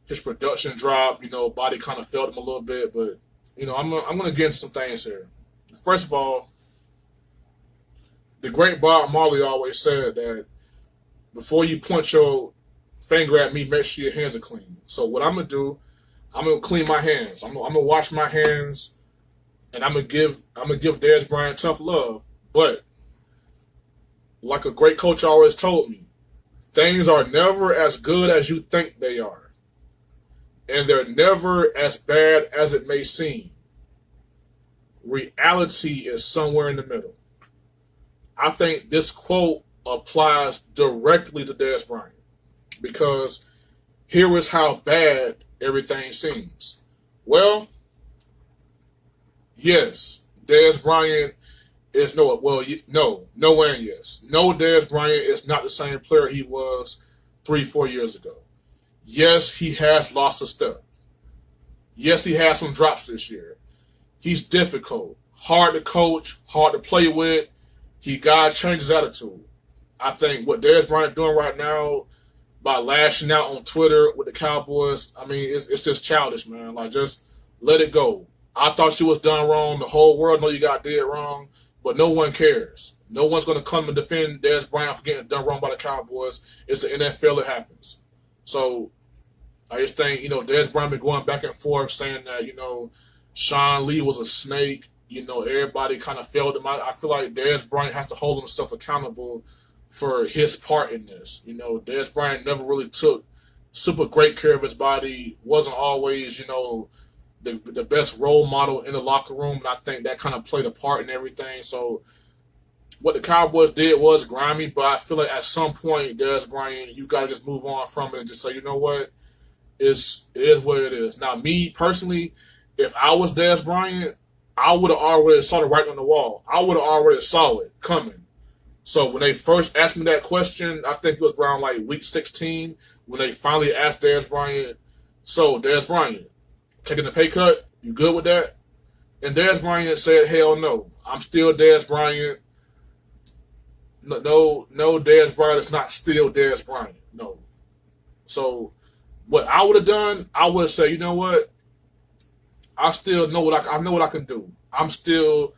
His production dropped. Body kind of failed him a little bit. But, I'm going to get into some things here. First of all, the great Bob Marley always said that before you point your finger at me, make sure your hands are clean. So what I'm going to do, I'm going to clean my hands. I'm going to wash my hands, and I'm going to give Dez Bryant tough love. But like a great coach always told me, things are never as good as you think they are. And they're never as bad as it may seem. Reality is somewhere in the middle. I think this quote applies directly to Dez Bryant, because here is how bad everything seems. Well, yes, Dez Bryant is nowhere and yes. No, Dez Bryant is not the same player he was 3-4 years ago. Yes, he has lost a step. Yes, he has some drops this year. He's difficult, hard to coach, hard to play with. He got to change his attitude. I think what Darius Bryant doing right now by lashing out on Twitter with the Cowboys, I mean, it's just childish, man. Like, just let it go. I thought she was done wrong. The whole world know you got did wrong, but no one cares. No one's going to come and defend Darius Bryant for getting done wrong by the Cowboys. It's the NFL. It happens. So I just think, Darius Bryant been going back and forth saying that, Sean Lee was a snake. Everybody kind of failed him. I feel like Darius Bryant has to hold himself accountable for his part in this. Darius Bryant never really took super great care of his body, wasn't always, the best role model in the locker room, and I think that kind of played a part in everything. So what the Cowboys did was grimy, but I feel like at some point, Darius Bryant, you got to just move on from it and just say, you know what, it is what it is. Now, me personally, if I was Darius Bryant, I would have already saw the writing on the wall. I would have already saw it coming. So when they first asked me that question, I think it was around like week 16, when they finally asked Darius Bryant, so Darius Bryant, taking a pay cut, you good with that? And Darius Bryant said, hell no. I'm still Darius Bryant. No, Darius Bryant is not still Darius Bryant. No. So what I would have done, I would have said, you know what? I still know I know what I can do. I'm still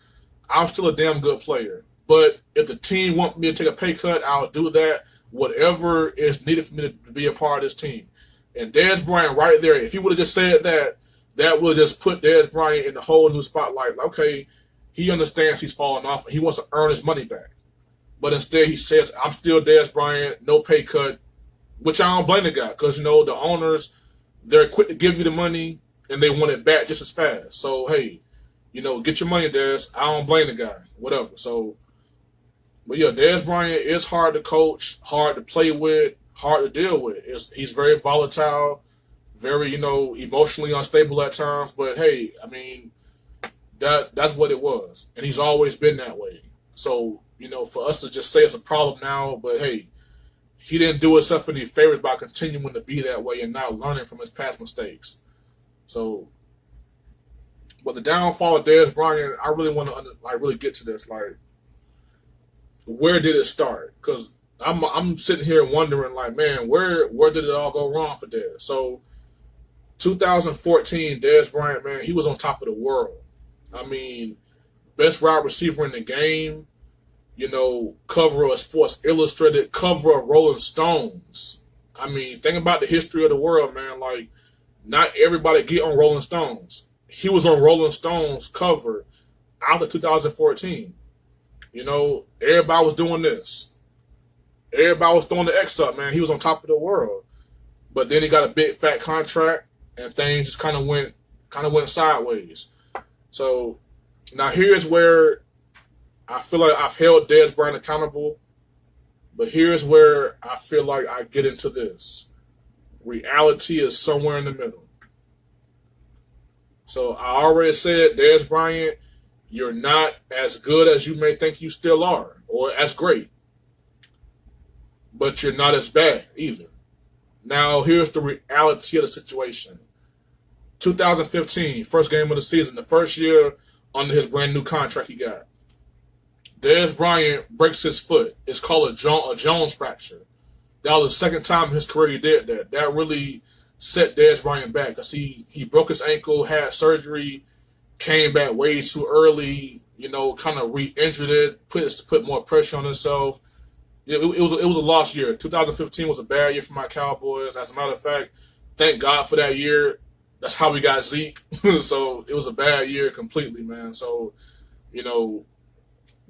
a damn good player. But if the team want me to take a pay cut, I'll do that. Whatever is needed for me to be a part of this team. And Darius Bryant right there, if he would have just said that, that would just put Darius Bryant in a whole new spotlight. Okay, he understands he's falling off. He wants to earn his money back. But instead he says, I'm still Darius Bryant, no pay cut, which I don't blame the guy. Because, the owners, they're quick to give you the money and they want it back just as fast. So, hey, get your money, Darius. I don't blame the guy. Whatever. So, but yeah, Darius Bryant is hard to coach, hard to play with, hard to deal with. He's very volatile, very, emotionally unstable at times. But hey, I mean, that's what it was. And he's always been that way. So, for us to just say it's a problem now, but hey, he didn't do himself any favors by continuing to be that way and not learning from his past mistakes. So, but the downfall of Darius Bryant, I really want to really get to this. Like, where did it start? Because I'm sitting here wondering, like, man, where did it all go wrong for Darius? So, 2014, Darius Bryant, man, he was on top of the world. I mean, best wide receiver in the game. Cover of Sports Illustrated, cover of Rolling Stones. I mean, think about the history of the world, man. Like, not everybody get on Rolling Stones. He was on Rolling Stones cover after 2014. Everybody was doing this. Everybody was throwing the X up, man. He was on top of the world. But then he got a big fat contract and things just kind of went sideways. So now here's where I feel like I've held Darius Bryant accountable, but here's where I feel like I get into this. Reality is somewhere in the middle. So I already said, Darius Bryant, you're not as good as you may think you still are, or as great. But you're not as bad either. Now, here's the reality of the situation. 2015, first game of the season, the first year under his brand new contract he got. Darius Bryant breaks his foot. It's called a Jones fracture. That was the second time in his career he did that. That really set Darius Bryant back because he broke his ankle, had surgery, came back way too early, kind of re-injured it, put more pressure on himself. It was a lost year. 2015 was a bad year for my Cowboys. As a matter of fact, thank God for that year. That's how we got Zeke. So it was a bad year completely, man. So,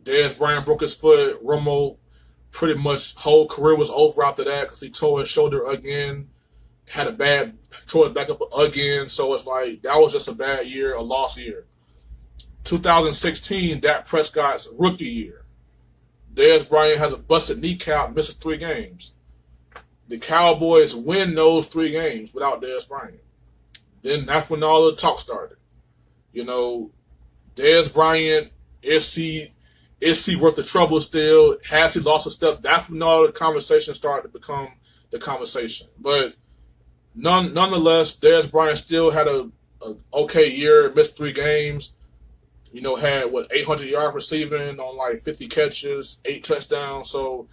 Darius Bryant broke his foot. Romo pretty much whole career was over after that because he tore his shoulder again. Tore his back up again. So it's like that was just a bad year, a lost year. 2016, Dak Prescott's rookie year. Darius Bryant has a busted kneecap, misses 3 games. The Cowboys win those 3 games without Darius Bryant. Then that's when all the talk started. Darius Bryant, is he worth the trouble still? Has he lost his step? That's when all the conversation started to become the conversation. But nonetheless, Darius Bryant still had a okay year, missed 3 games. Had 800 yards receiving on like 50 catches, 8 touchdowns. So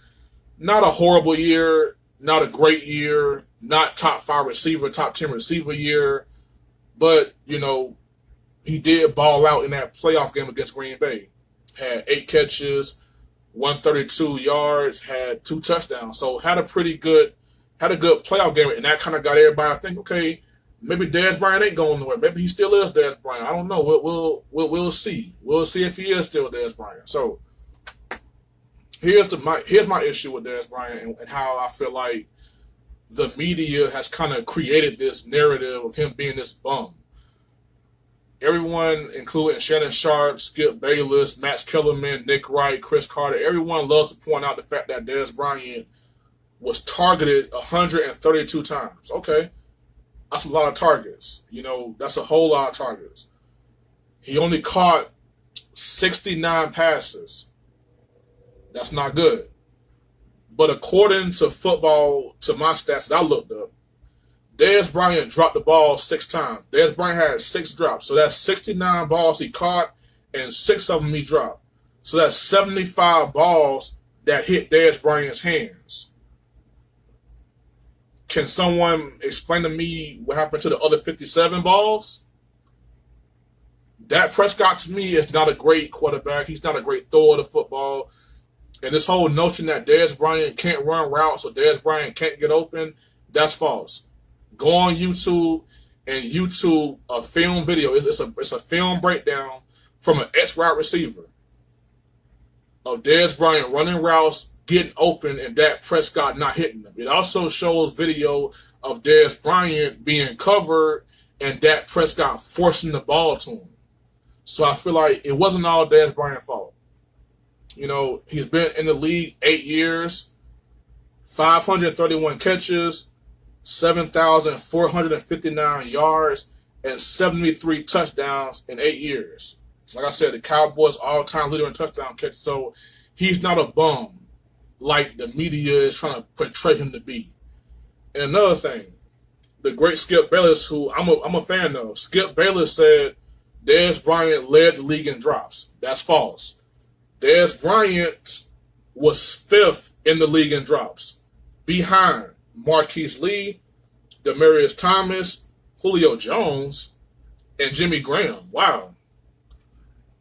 not a horrible year, not a great year, not top 5 receiver, top 10 receiver year, but he did ball out in that playoff game against Green Bay. Had 8 catches, 132 yards, had 2 touchdowns. So had a good playoff game, and that kind of got everybody to think, okay, maybe Dez Bryant ain't going nowhere. Maybe he still is Dez Bryant. I don't know. We'll see. We'll see if he is still Dez Bryant. So here's my issue with Dez Bryant and how I feel like the media has kind of created this narrative of him being this bum. Everyone, including Shannon Sharp, Skip Bayless, Max Kellerman, Nick Wright, Chris Carter, everyone loves to point out the fact that Dez Bryant was targeted 132 times. Okay. That's a lot of targets. That's a whole lot of targets. He only caught 69 passes. That's not good. But according to my stats that I looked up, Dez Bryant dropped the ball 6 times. Dez Bryant had 6 drops. So that's 69 balls he caught, and 6 of them he dropped. So that's 75 balls that hit Dez Bryant's hands. Can someone explain to me what happened to the other 57 balls? Dak Prescott, to me, is not a great quarterback. He's not a great thrower of the football. And this whole notion that Dez Bryant can't run routes or Dez Bryant can't get open, that's false. Go on YouTube and YouTube a film video. It's a film breakdown from an ex-wide receiver of Dez Bryant running routes, getting open, and Dak Prescott not hitting them. It also shows video of Dez Bryant being covered and Dak Prescott forcing the ball to him. So I feel like it wasn't all Dez Bryant's fault. He's been in the league 8 years, 531 catches, 7,459 yards, and 73 touchdowns in 8 years. Like I said, the Cowboys' all-time leader in touchdown catches. So he's not a bum like the media is trying to portray him to be. And another thing, the great Skip Bayless, who I'm a fan of, Skip Bayless said Dez Bryant led the league in drops. That's false. Dez Bryant was 5th in the league in drops, behind Marquise Lee, Demaryius Thomas, Julio Jones, and Jimmy Graham. Wow.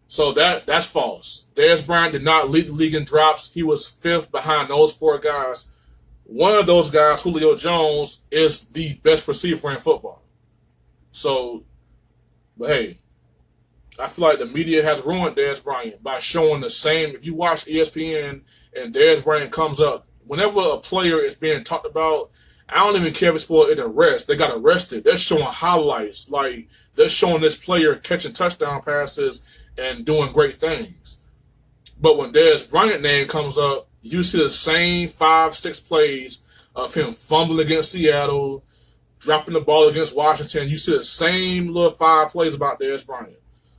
So that's false. Dez Bryant did not lead the league in drops. He was 5th behind those 4 guys. One of those guys, Julio Jones, is the best receiver in football. So, but hey, I feel like the media has ruined Dez Bryant by showing the same. If you watch ESPN and Dez Bryant comes up, whenever a player is being talked about, I don't even care if it's for an arrest. They got arrested. They're showing highlights. Like, they're showing this player catching touchdown passes and doing great things. But when Dez Bryant's name comes up, you see the same 5-6 plays of him fumbling against Seattle, dropping the ball against Washington. You see the same little 5 plays about Dez Bryant.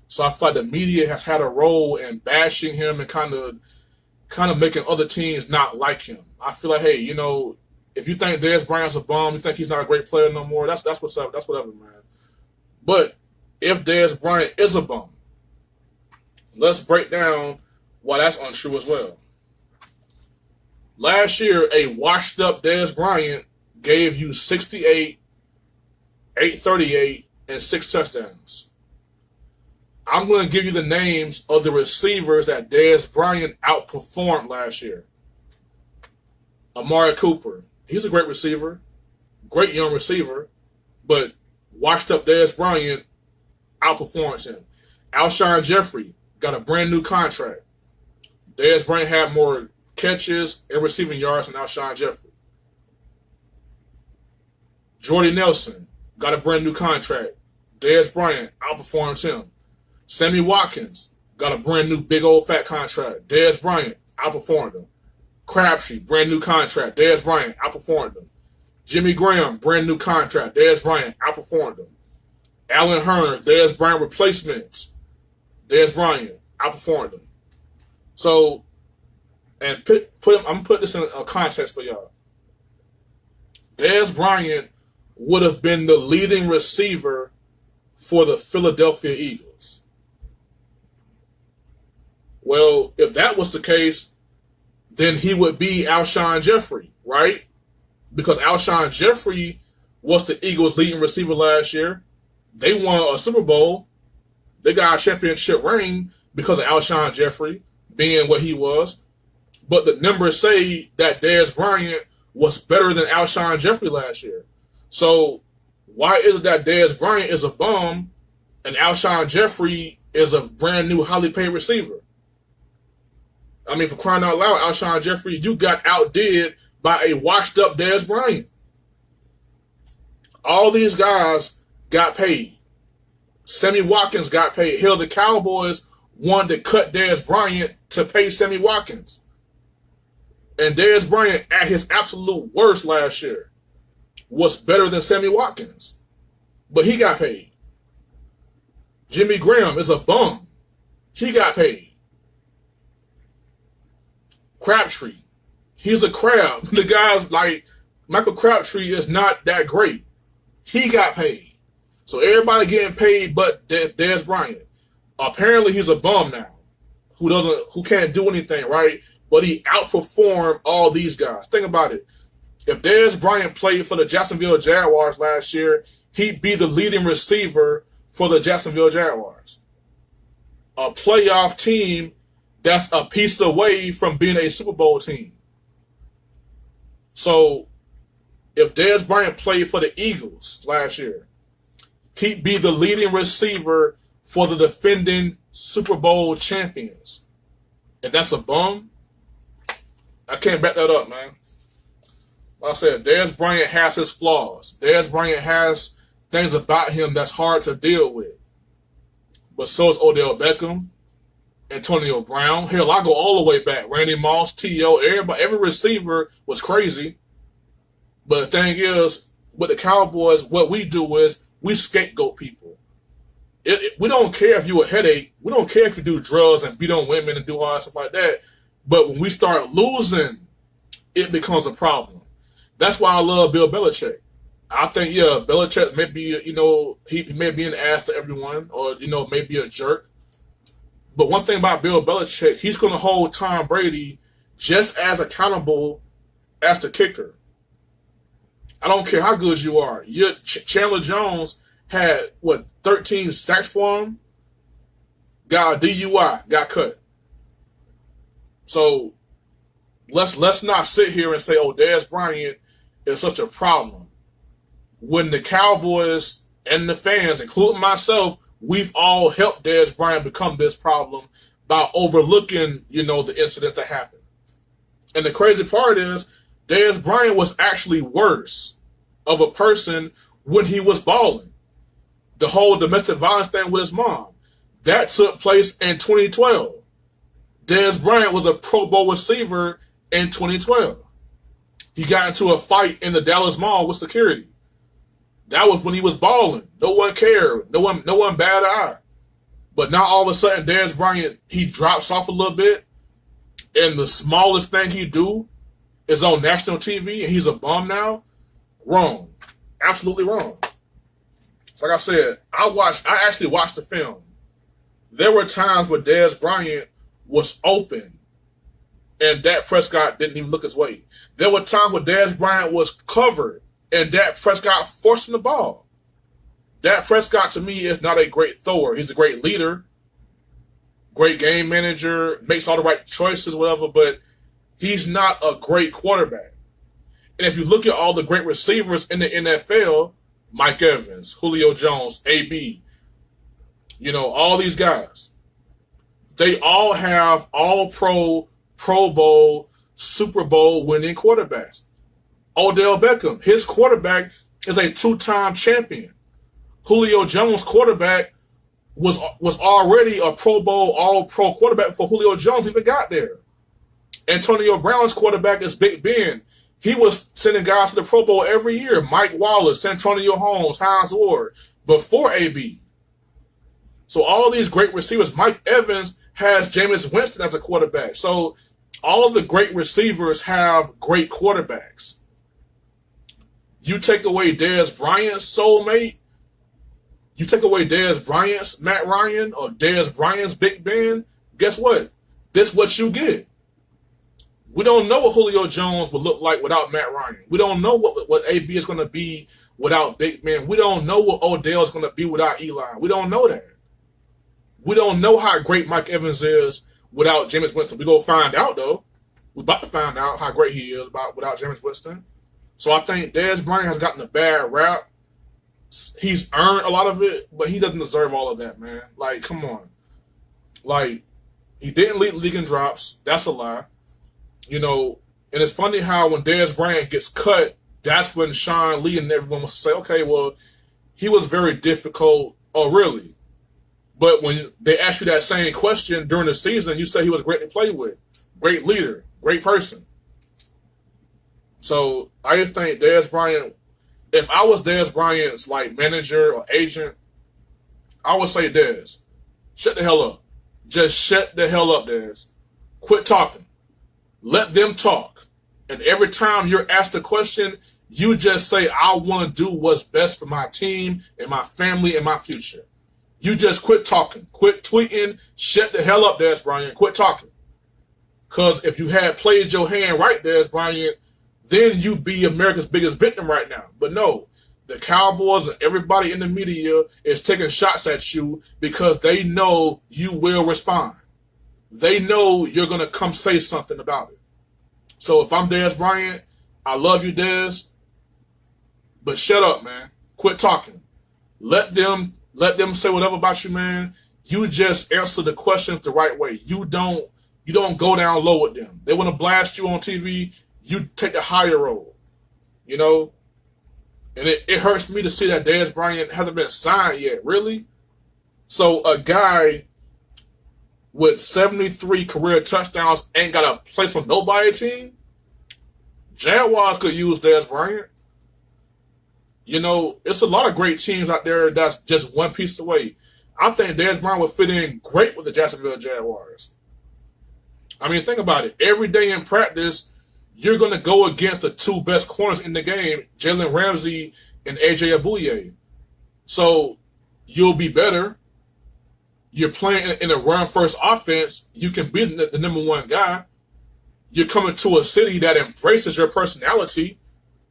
So I feel like the media has had a role in bashing him and kind of making other teams not like him. I feel like, hey, if you think Dez Bryant's a bum, you think he's not a great player no more, that's what's up. That's whatever, man. But if Dez Bryant is a bum, let's break down why that's untrue as well. Last year, a washed-up Dez Bryant gave you 68, 838, and 6 touchdowns. I'm going to give you the names of the receivers that Dez Bryant outperformed last year. Amari Cooper. He's a great receiver, great young receiver, but washed-up Dez Bryant outperforms him. Alshon Jeffrey got a brand-new contract. Dez Bryant had more catches and receiving yards than Alshon Jeffrey. Jordy Nelson got a brand-new contract. Dez Bryant outperforms him. Sammy Watkins got a brand new big old fat contract. Dez Bryant outperformed him. Crabtree, brand new contract. Dez Bryant outperformed him. Jimmy Graham, brand new contract. Dez Bryant outperformed him. Allen Hurns, Dez Bryant replacements. Dez Bryant outperformed him. So, and I'm gonna put this in a context for y'all. Dez Bryant would have been the leading receiver for the Philadelphia Eagles. Well, if that was the case, then he would be Alshon Jeffrey, right? Because Alshon Jeffrey was the Eagles' leading receiver last year. They won a Super Bowl. They got a championship ring because of Alshon Jeffrey being what he was. But the numbers say that Dez Bryant was better than Alshon Jeffrey last year. So why is it that Dez Bryant is a bum and Alshon Jeffrey is a brand new, highly paid receiver? I mean, for crying out loud, Alshon Jeffrey, you got outdid by a washed-up Dez Bryant. All these guys got paid. Sammy Watkins got paid. Hell, the Cowboys wanted to cut Dez Bryant to pay Sammy Watkins. And Dez Bryant, at his absolute worst last year, was better than Sammy Watkins. But he got paid. Jimmy Graham is a bum. He got paid. Crabtree, he's a crab. The guy's like, Michael Crabtree is not that great. He got paid. So everybody getting paid but Dez Bryant. Apparently he's a bum now. Who can't do anything, right? But he outperformed all these guys. Think about it. If Dez Bryant played for the Jacksonville Jaguars last year, he'd be the leading receiver for the Jacksonville Jaguars. A playoff team that's a piece away from being a Super Bowl team. So if Dez Bryant played for the Eagles last year, he'd be the leading receiver for the defending Super Bowl champions. If that's a bum, I can't back that up, man. Like I said, Dez Bryant has his flaws. Dez Bryant has things about him that's hard to deal with. But so is Odell Beckham, Antonio Brown. Hell, I go all the way back. Randy Moss, T.O., everybody, every receiver was crazy. But the thing is, with the Cowboys, what we do is we scapegoat people. We don't care if you're a headache. We don't care if you do drugs and beat on women and do all that stuff like that. But when we start losing, it becomes a problem. That's why I love Bill Belichick. I think, yeah, Belichick may be, he may be an ass to everyone or, maybe a jerk. But one thing about Bill Belichick, he's going to hold Tom Brady just as accountable as the kicker. I don't care how good you are. Chandler Jones had, 13 sacks for him? Got a DUI, got cut. So let's not sit here and say, oh, Dez Bryant is such a problem. When the Cowboys and the fans, including myself, we've all helped Dez Bryant become this problem by overlooking, the incidents that happened. And the crazy part is, Dez Bryant was actually worse of a person when he was balling. The whole domestic violence thing with his mom, that took place in 2012. Dez Bryant was a Pro Bowl receiver in 2012. He got into a fight in the Dallas Mall with security. That was when he was balling. No one cared. No one batted an eye. But now all of a sudden, Dez Bryant, he drops off a little bit, and the smallest thing he do is on national TV, and he's a bum now. Wrong. Absolutely wrong. So like I said, I actually watched the film. There were times where Dez Bryant was open, and Dak Prescott didn't even look his way. There were times where Dez Bryant was covered, and Dak Prescott forcing the ball. Dak Prescott, to me, is not a great thrower. He's a great leader, great game manager, makes all the right choices, whatever, but he's not a great quarterback. And if you look at all the great receivers in the NFL, Mike Evans, Julio Jones, AB, all these guys, they all have all-pro, Pro Bowl, Super Bowl winning quarterbacks. Odell Beckham, his quarterback is a two-time champion. Julio Jones' quarterback was already a Pro Bowl, all-pro quarterback before Julio Jones even got there. Antonio Brown's quarterback is Big Ben. He was sending guys to the Pro Bowl every year. Mike Wallace, Antonio Holmes, Hines Ward, before AB. So all these great receivers, Mike Evans has Jameis Winston as a quarterback. So all of the great receivers have great quarterbacks. You take away Dez Bryant's soulmate, you take away Dez Bryant's Matt Ryan or Dez Bryant's Big Ben, guess what? This what you get. We don't know what Julio Jones would look like without Matt Ryan. We don't know what AB is going to be without Big Man. We don't know what Odell is going to be without Eli. We don't know that. We don't know how great Mike Evans is without Jameis Winston. We go find out, though. We're about to find out how great he is without Jameis Winston. So I think Dez Bryant has gotten a bad rap. He's earned a lot of it, but he doesn't deserve all of that, man. Like, come on. Like, he didn't lead the league in drops. That's a lie. You know, and it's funny how when Dez Bryant gets cut, that's when Sean Lee and everyone must say, okay, well, he was very difficult. Oh, really? But when they ask you that same question during the season, you say he was great to play with. Great leader. Great person. So I just think Dez Bryant, if I was Dez Bryant's like manager or agent, I would say, Dez, shut the hell up. Just shut the hell up, Dez. Quit talking. Let them talk. And every time you're asked a question, you just say, I want to do what's best for my team and my family and my future. You just quit talking. Quit tweeting. Shut the hell up, Dez Bryant. Quit talking. Because if you had played your hand right, Dez Bryant, then you'd be America's biggest victim right now. But no, the Cowboys and everybody in the media is taking shots at you because they know you will respond. They know you're going to come say something about it. So if I'm Dez Bryant, I love you, Dez, but shut up, man. Quit talking. Let them say whatever about you, man. You just answer the questions the right way. You don't go down low with them. They want to blast you on TV. You take the higher road, you know? And it hurts me to see that Dez Bryant hasn't been signed yet, really? So a guy with 73 career touchdowns ain't got a place on nobody's team? Jaguars could use Dez Bryant. You know, it's a lot of great teams out there that's just one piece away. I think Dez Bryant would fit in great with the Jacksonville Jaguars. I mean, think about it. Every day in practice, you're going to go against the two best corners in the game, Jalen Ramsey and A.J. Abouye. So you'll be better. You're playing in a run-first offense. You can be the number one guy. You're coming to a city that embraces your personality.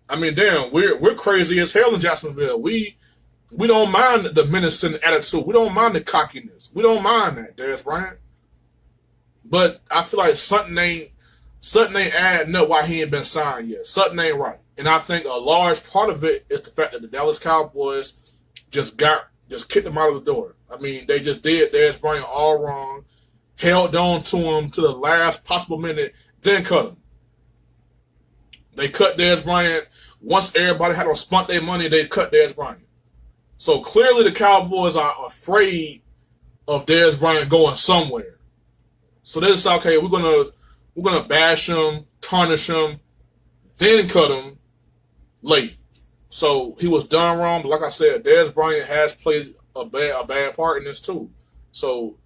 I mean, damn, we're crazy as hell in Jacksonville. We don't mind the menacing attitude. We don't mind the cockiness. We don't mind that, Dez Bryant. But I feel like something ain't adding up why he ain't been signed yet. Something ain't right. And I think a large part of it is the fact that the Dallas Cowboys just kicked him out of the door. I mean, they just did Dez Bryant all wrong, held on to him to the last possible minute, then cut him. They cut Dez Bryant. Once everybody had to spent their money, they cut Dez Bryant. So clearly the Cowboys are afraid of Dez Bryant going somewhere. So they just say, okay, we're gonna bash him, tarnish him, then cut him late. So he was done wrong, but like I said, Dez Bryant has played a bad part in this too. So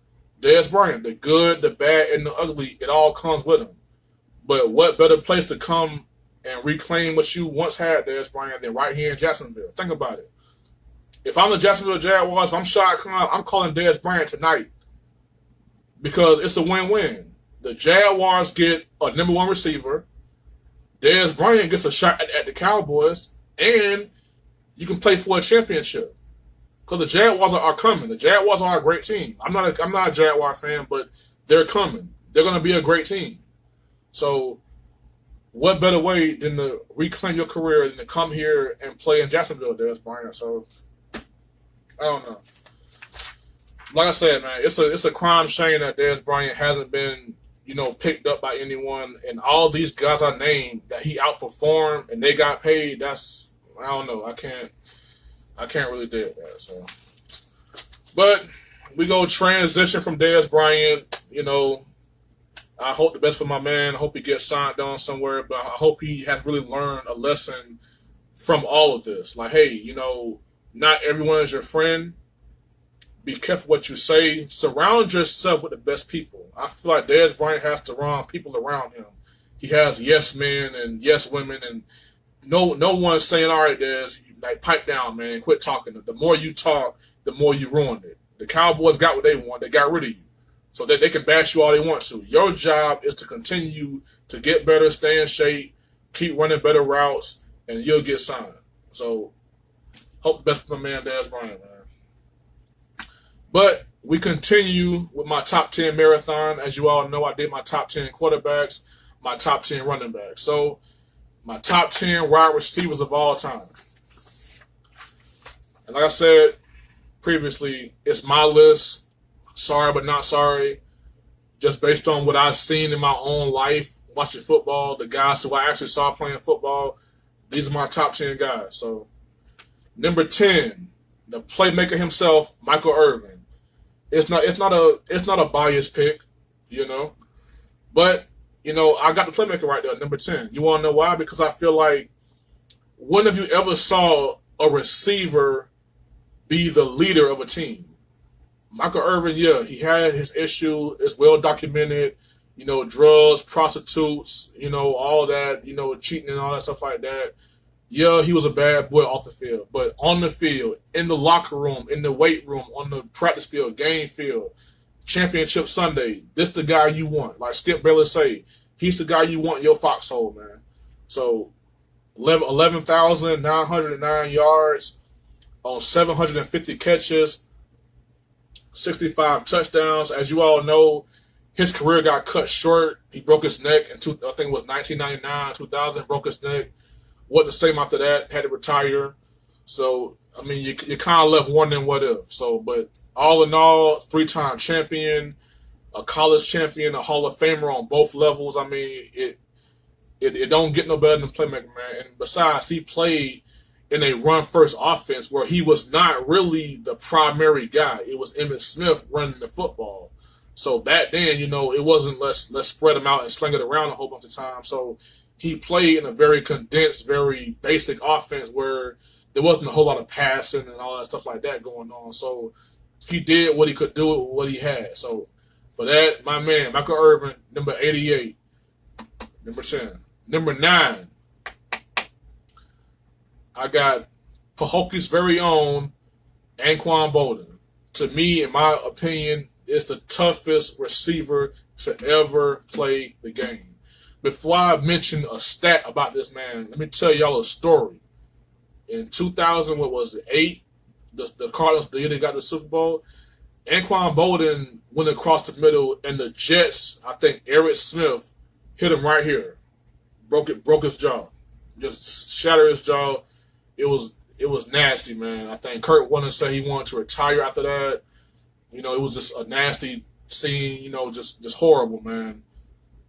Dez Bryant, the good, the bad, and the ugly, it all comes with him. But what better place to come and reclaim what you once had, Dez Bryant, than right here in Jacksonville? Think about it. If I'm the Jacksonville Jaguars, if I'm Shad Khan, I'm calling Dez Bryant tonight because it's a win-win. The Jaguars get a number one receiver. Dez Bryant gets a shot at the Cowboys, and you can play for a championship. Because the Jaguars are coming. The Jaguars are a great team. I'm not a Jaguar fan, but they're coming. They're going to be a great team. So what better way than to reclaim your career than to come here and play in Jacksonville, Dez Bryant? So I don't know. Like I said, man, it's a crime shame that Dez Bryant hasn't been, picked up by anyone. And all these guys I named that he outperformed and they got paid, I don't know. I can't really do that. So, but we go transition from Dez Bryant. I hope the best for my man. I hope he gets signed on somewhere, but I hope he has really learned a lesson from all of this. Like, hey, not everyone is your friend. Be careful what you say. Surround yourself with the best people. I feel like Dez Bryant has the wrong people around him. He has yes men and yes women, and no one's saying, all right, Dez, like, pipe down, man. Quit talking. The more you talk, the more you ruined it. The Cowboys got what they want. They got rid of you. so that they can bash you all they want to. Your job is to continue to get better, stay in shape, keep running better routes, and you'll get signed. So, hope the best for my man, Dez Bryant, man. But we continue with my top 10 marathon. As you all know, I did my top 10 quarterbacks, my top 10 running backs. So, my top 10 wide receivers of all time. And like I said previously, it's my list. Sorry, but not sorry. Just based on what I've seen in my own life, watching football, the guys who I actually saw playing football, these are my top 10 guys. So, number 10, the playmaker himself, Michael Irvin. It's not a biased pick, you know. But, you know, I got the playmaker right there, number 10. You want to know why? Because I feel like, when have you ever saw a receiver be the leader of a team? Michael Irvin, yeah, he had his issue. It's well documented. You know, drugs, prostitutes, you know, all that, you know, cheating and all that stuff like that. Yeah, he was a bad boy off the field. But on the field, in the locker room, in the weight room, on the practice field, game field, championship Sunday, this the guy you want. Like Skip Bayless say, he's the guy you want in your foxhole, man. So, 11,909 yards on 750 catches, 65 touchdowns. As you all know, his career got cut short. He broke his neck in, I think it was 1999, 2000, broke his neck. Wasn't the same after that, had to retire. So, I mean, you kind of left wondering what if. So, but all in all, 3-time champion, a college champion, a Hall of Famer on both levels. I mean, it don't get no better than playmaker, man. And besides, he played in a run-first offense where he was not really the primary guy. It was Emmitt Smith running the football. So back then, you know, it wasn't let's spread him out and sling it around a whole bunch of times. So he played in a very condensed, very basic offense where there wasn't a whole lot of passing and all that stuff like that going on. So he did what he could do with what he had. So for that, my man, Michael Irvin, number 88, number 10. Number 9, I got Pahokie's very own Anquan Bolden. To me, in my opinion, is the toughest receiver to ever play the game. Before I mention a stat about this man, let me tell y'all a story. In 2008, the Cardinals, the year they got the Super Bowl, Anquan Bolden went across the middle, and the Jets, I think Eric Smith, hit him right here. Broke his jaw. Just shattered his jaw. It was nasty, man. I think Kurt Warner said he wanted to retire after that. You know, it was just a nasty scene, you know, just horrible, man.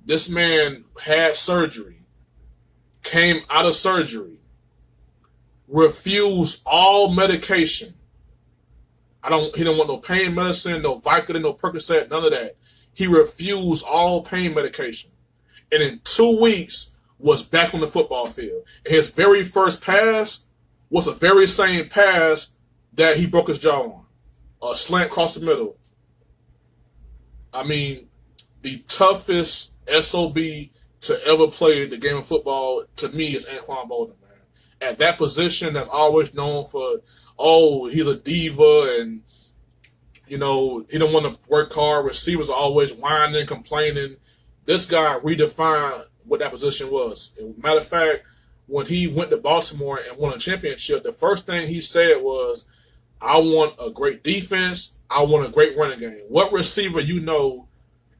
This man had surgery, came out of surgery, refused all medication. He didn't want no pain medicine, no Vicodin, no Percocet, none of that. He refused all pain medication. And in 2 weeks, was back on the football field. And his very first pass was the very same pass that he broke his jaw on. A slant across the middle. I mean, the toughest SOB to ever play the game of football, to me, is Anquan Bolden, man. At that position, that's always known for, oh, he's a diva and, you know, he don't want to work hard. Receivers are always whining, complaining. This guy redefined what that position was. Matter of fact, when he went to Baltimore and won a championship, the first thing he said was, I want a great defense. I want a great running game. What receiver you know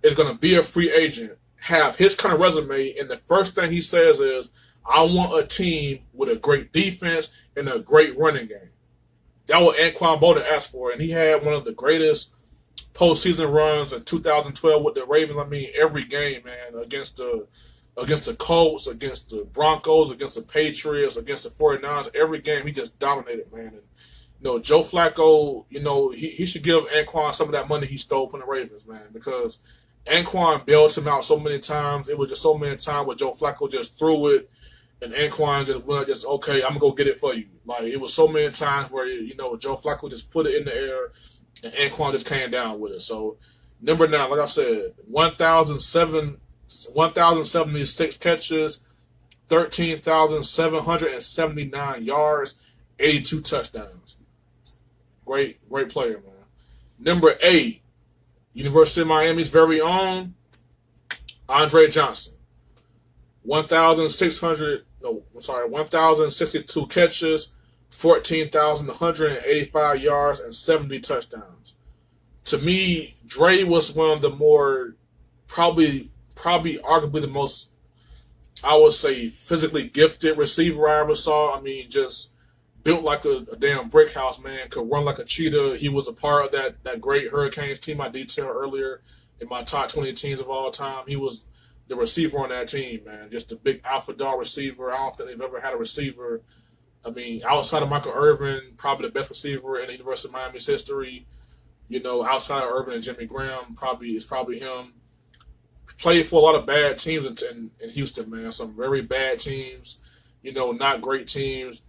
is going to be a free agent, have his kind of resume, and the first thing he says is, I want a team with a great defense and a great running game. That was Anquan Bolden asked for, and he had one of the greatest postseason runs in 2012 with the Ravens. I mean, every game, man, against the Colts, against the Broncos, against the Patriots, against the 49ers, every game he just dominated, man. And, you know, Joe Flacco, you know, he should give Anquan some of that money he stole from the Ravens, man, because Anquan bailed him out so many times. It was just so many times where Joe Flacco just threw it, and Anquan just went, okay, I'm going to go get it for you. Like, it was so many times where, you know, Joe Flacco just put it in the air, and Anquan just came down with it. So, number 9, like I said, 1,076 catches, 13,779 yards, 82 touchdowns. Great player, man. Number 8, University of Miami's very own Andre Johnson. 1,062 catches, 14,185 yards, and 70 touchdowns. To me, Dre was one of the more, probably arguably the most, I would say, physically gifted receiver I ever saw. I mean, just built like a damn brick house, man. Could run like a cheetah. He was a part of that great Hurricanes team I detailed earlier in my top 20 teams of all time. He was the receiver on that team, man. Just a big alpha dog receiver. I don't think they've ever had a receiver. I mean, outside of Michael Irvin, probably the best receiver in the University of Miami's history. You know, outside of Irvin and Jimmy Graham, probably him. Played for a lot of bad teams in Houston, man. Some very bad teams, you know, not great teams.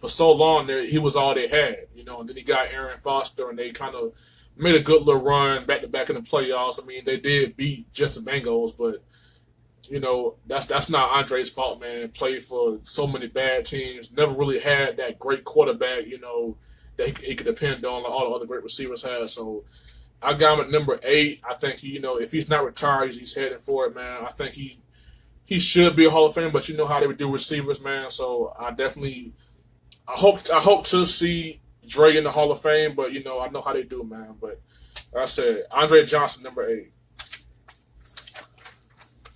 For so long there, he was all they had, you know. And then he got Aaron Foster, and they kind of made a good little run back to back in the playoffs. I mean, they did beat just the Bengals, but you know, that's not Andre's fault, man. Played for so many bad teams. Never really had that great quarterback, you know, that he could depend on like all the other great receivers had. So I got him at number 8. I think he, you know, if he's not retired, he's heading for it, man. I think he should be a Hall of Fame, but you know how they would do receivers, man. So I hope to see Dre in the Hall of Fame, but you know, I know how they do, man. But like I said, Andre Johnson, number 8.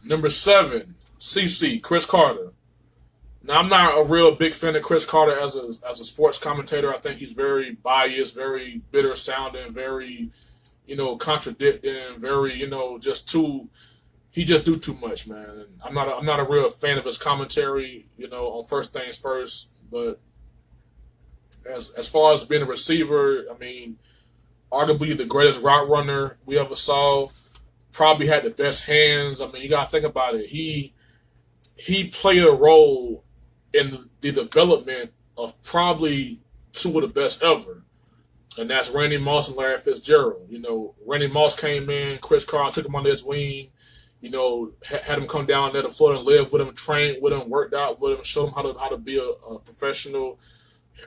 Number 7, CC, Chris Carter. Now, I'm not a real big fan of Chris Carter as a sports commentator. I think he's very biased, very bitter sounding, very, you know, contradicting, very, you know, he just do too much, man. And I'm not a real fan of his commentary, you know, on First Things First. But as far as being a receiver, I mean, arguably the greatest route runner we ever saw. Probably had the best hands. I mean, you gotta think about it. He played a role in the development of probably 2 of the best ever, and that's Randy Moss and Larry Fitzgerald. You know, Randy Moss came in, Chris Carter took him under his wing. You know, had him come down there to Florida and live with him, trained with him, worked out with him, showed him how to be a professional.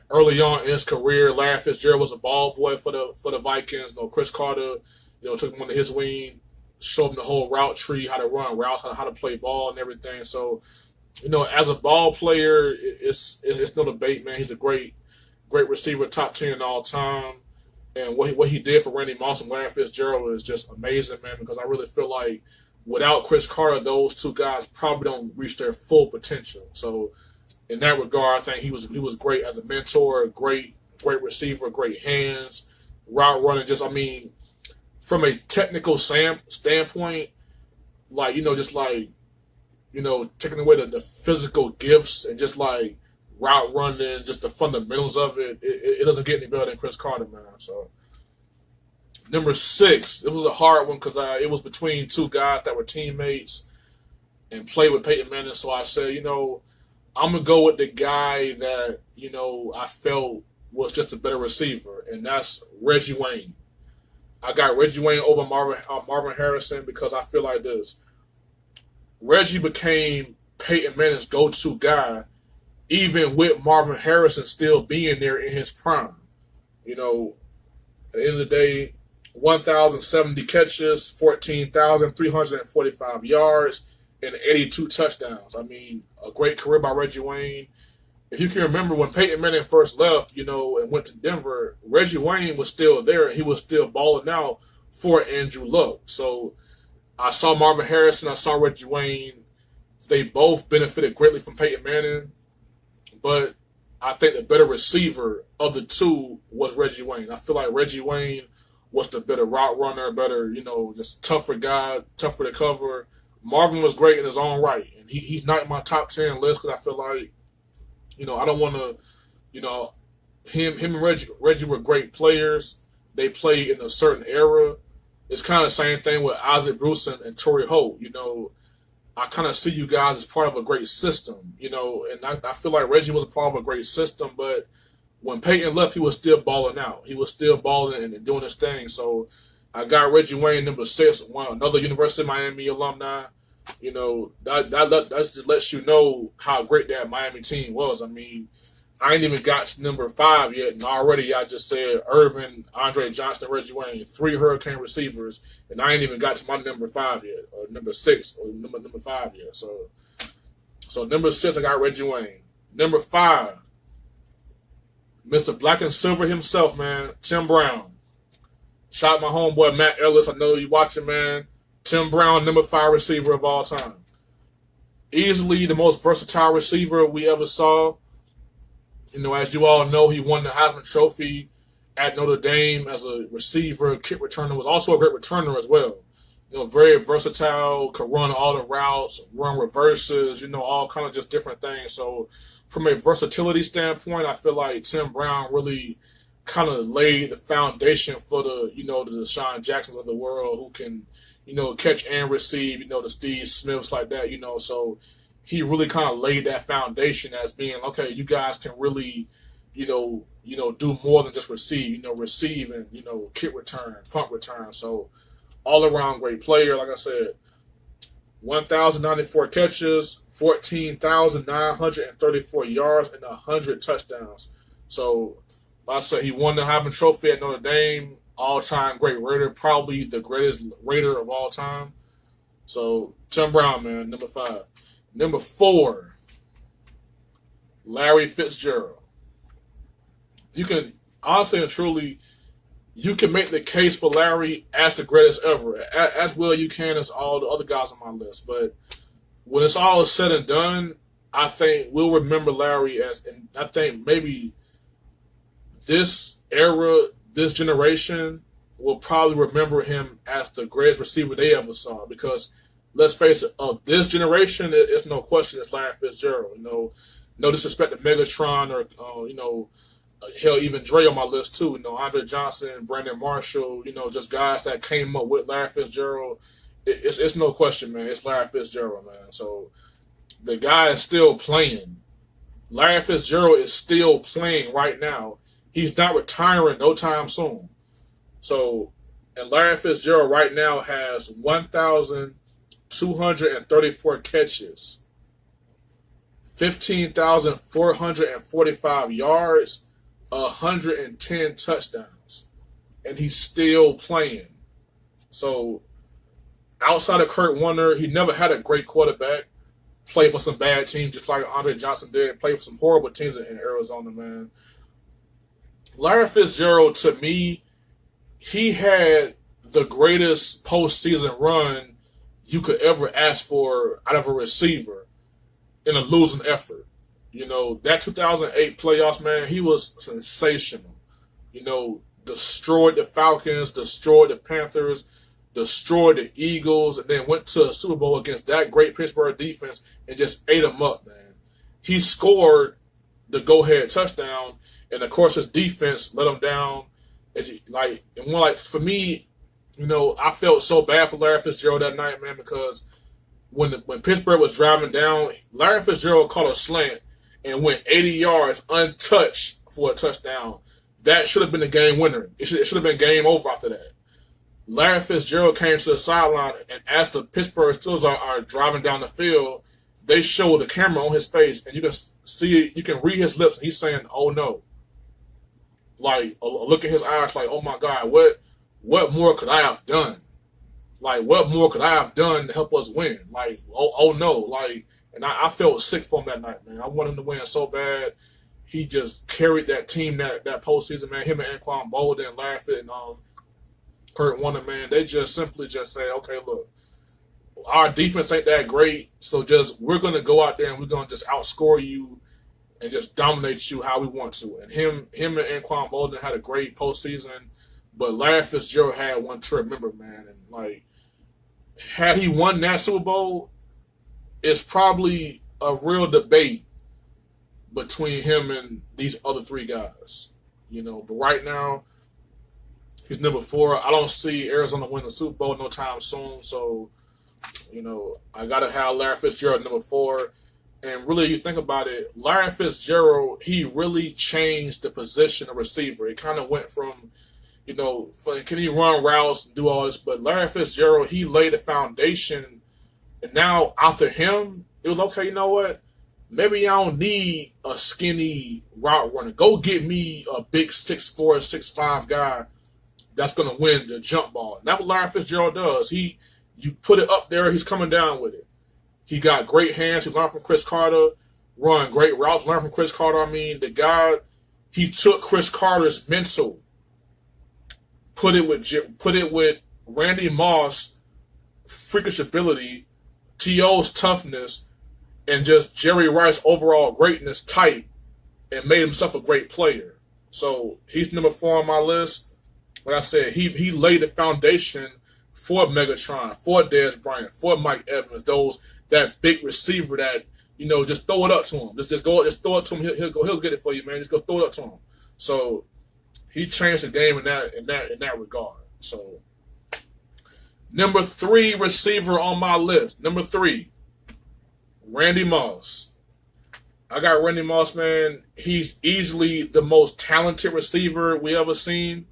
Early on in his career, Larry Fitzgerald was a ball boy for the Vikings. You know, Chris Carter, you know, took him under his wing. Show him the whole route tree, how to run routes, how to play ball and everything. So, you know, as a ball player, it's no debate, man. He's a great receiver, top 10 all time. And what he did for Randy Moss and Larry Fitzgerald is just amazing, man, because I really feel like without Chris Carter, those 2 guys probably don't reach their full potential. So in that regard, I think he was great as a mentor, great receiver, great hands, route running. Just, I mean, from a technical standpoint, like, you know, just like, you know, taking away the physical gifts and just like route running, just the fundamentals of it, it doesn't get any better than Chris Carter, man. So number 6, it was a hard one because it was between 2 guys that were teammates and played with Peyton Manning. So I said, you know, I'm gonna go with the guy that, you know, I felt was just a better receiver, and that's Reggie Wayne. I got Reggie Wayne over Marvin Harrison because I feel like this. Reggie became Peyton Manning's go-to guy, even with Marvin Harrison still being there in his prime. You know, at the end of the day, 1,070 catches, 14,345 yards, and 82 touchdowns. I mean, a great career by Reggie Wayne. If you can remember when Peyton Manning first left, you know, and went to Denver, Reggie Wayne was still there, and he was still balling out for Andrew Luck. So I saw Marvin Harrison, I saw Reggie Wayne. They both benefited greatly from Peyton Manning, but I think the better receiver of the 2 was Reggie Wayne. I feel like Reggie Wayne was the better route runner, better, you know, just tougher guy, tougher to cover. Marvin was great in his own right, and he's not in my top 10 list because I feel like, you know, I don't want to, you know, him and Reggie were great players. They played in a certain era. It's kind of the same thing with Isaac Bruce and Torrey Holt. You know, I kind of see you guys as part of a great system, you know, and I feel like Reggie was a part of a great system, but when Peyton left, he was still balling out. He was still balling and doing his thing. So I got Reggie Wayne, number 6, another University of Miami alumni. You know, that just lets you know how great that Miami team was. I mean, I ain't even got to number 5 yet, and already I just said Irvin, Andre Johnson, Reggie Wayne, 3 Hurricane receivers, and I ain't even got to my number 5 yet, or number 6, or number 5 yet. So number 6, I got Reggie Wayne. Number 5, Mr. Black and Silver himself, man, Tim Brown. Shout out my homeboy Matt Ellis. I know you watching, man. Tim Brown, number 5 receiver of all time. Easily the most versatile receiver we ever saw. You know, as you all know, he won the Heisman Trophy at Notre Dame as a receiver, kick returner. Was also a great returner as well. You know, very versatile, could run all the routes, run reverses, you know, all kind of just different things. So from a versatility standpoint, I feel like Tim Brown really kind of laid the foundation for the, you know, the Deshaun Jacksons of the world who can, you know, catch and receive, you know, the Steve Smiths like that, you know. So he really kind of laid that foundation as being, okay, you guys can really, you know, do more than just receive, you know, receive and, you know, kick return, punt return. So all around great player. Like I said, 1,094 catches, 14,934 yards, and 100 touchdowns. So like I said, he won the Heisman Trophy at Notre Dame, all-time great Raider, probably the greatest Raider of all time. So Tim Brown, man, number 5. Number 4, Larry Fitzgerald. You can, honestly and truly, you can make the case for Larry as the greatest ever, as well you can as all the other guys on my list. But when it's all said and done, I think we'll remember Larry as, and I think maybe this era, this generation will probably remember him as the greatest receiver they ever saw. Because let's face it, of this generation, it's no question it's Larry Fitzgerald. You know, no disrespect to Megatron or you know, hell, even Dre on my list too. You know, Andre Johnson, Brandon Marshall. You know, just guys that came up with Larry Fitzgerald. It's no question, man. It's Larry Fitzgerald, man. So the guy is still playing. Larry Fitzgerald is still playing right now. He's not retiring no time soon. So, and Larry Fitzgerald right now has 1,234 catches, 15,445 yards, 110 touchdowns, and he's still playing. So, outside of Kurt Warner, he never had a great quarterback. Played for some bad teams, just like Andre Johnson did. Played for some horrible teams in Arizona, man. Larry Fitzgerald, to me, he had the greatest postseason run you could ever ask for out of a receiver in a losing effort. You know, that 2008 playoffs, man, he was sensational. You know, destroyed the Falcons, destroyed the Panthers, destroyed the Eagles, and then went to a Super Bowl against that great Pittsburgh defense and just ate them up, man. He scored the go-ahead touchdown, and of course his defense let him down. For me, you know, I felt so bad for Larry Fitzgerald that night, man, because when Pittsburgh was driving down, Larry Fitzgerald caught a slant and went 80 yards untouched for a touchdown. That should have been the game winner. It should have been game over after that. Larry Fitzgerald came to the sideline, and as the Pittsburgh Steelers are driving down the field, they show the camera on his face, and you can see, you can read his lips, and he's saying, "Oh no." Like, look at his eyes, like, "Oh my God, what more could I have done? Like, what more could I have done to help us win? Like, oh no." Like, and I felt sick for him that night, man. I wanted him to win so bad. He just carried that team that postseason, man. Him and Anquan Bolden, Larry Fitz, and Kurt Warner, man. They just simply just say, "Okay, look, our defense ain't that great, so we're gonna go out there and we're gonna just outscore you and just dominate you how we want to." And him and Anquan Bolden had a great postseason, but Larry Fitzgerald had one to remember, man. And like, had he won that Super Bowl, it's probably a real debate between him and these other 3 guys, you know. But right now, he's number 4. I don't see Arizona winning the Super Bowl no time soon, so, you know, I gotta have Larry Fitzgerald number 4. And really, you think about it, Larry Fitzgerald, he really changed the position of receiver. It kind of went from, you know, can he run routes and do all this? But Larry Fitzgerald, he laid the foundation. And now, after him, it was, okay, you know what? maybe I don't need a skinny route runner. Go get me a big 6'4", 6'5" guy that's gonna win the jump ball. And that's what Larry Fitzgerald does. You put it up there, he's coming down with it. He got great hands. He learned from Chris Carter, run great routes. Learned from Chris Carter. I mean, the guy, he took Chris Carter's mental, put it with Randy Moss' freakish ability, T.O.'s toughness, and just Jerry Rice's overall greatness type, and made himself a great player. So he's number 4 on my list. Like I said, he laid the foundation for Megatron, for Dez Bryant, for Mike Evans, that big receiver that, just throw it up to him. Just throw it to him. He'll get it for you, man. Just go throw it up to him. So he changed the game in that regard. So number 3 receiver on my list. Number 3, Randy Moss. I got Randy Moss, man. He's easily the most talented receiver we ever seen.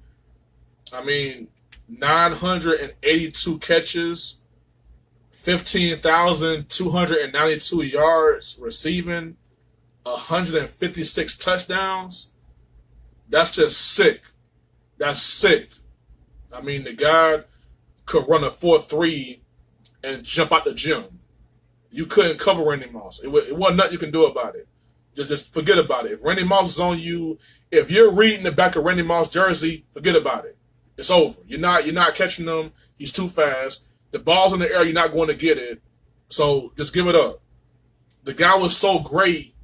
I mean, 982 catches, 15,292 yards receiving, 156 touchdowns. That's just sick. That's sick. I mean, the guy could run a 4.3 and jump out the gym. You couldn't cover Randy Moss. It wasn't nothing you can do about it. Just forget about it. If Randy Moss is on you, if you're reading the back of Randy Moss' jersey, forget about it. It's over. You're not catching him. He's too fast. The ball's in the air. You're not going to get it. So just give it up. The guy was so great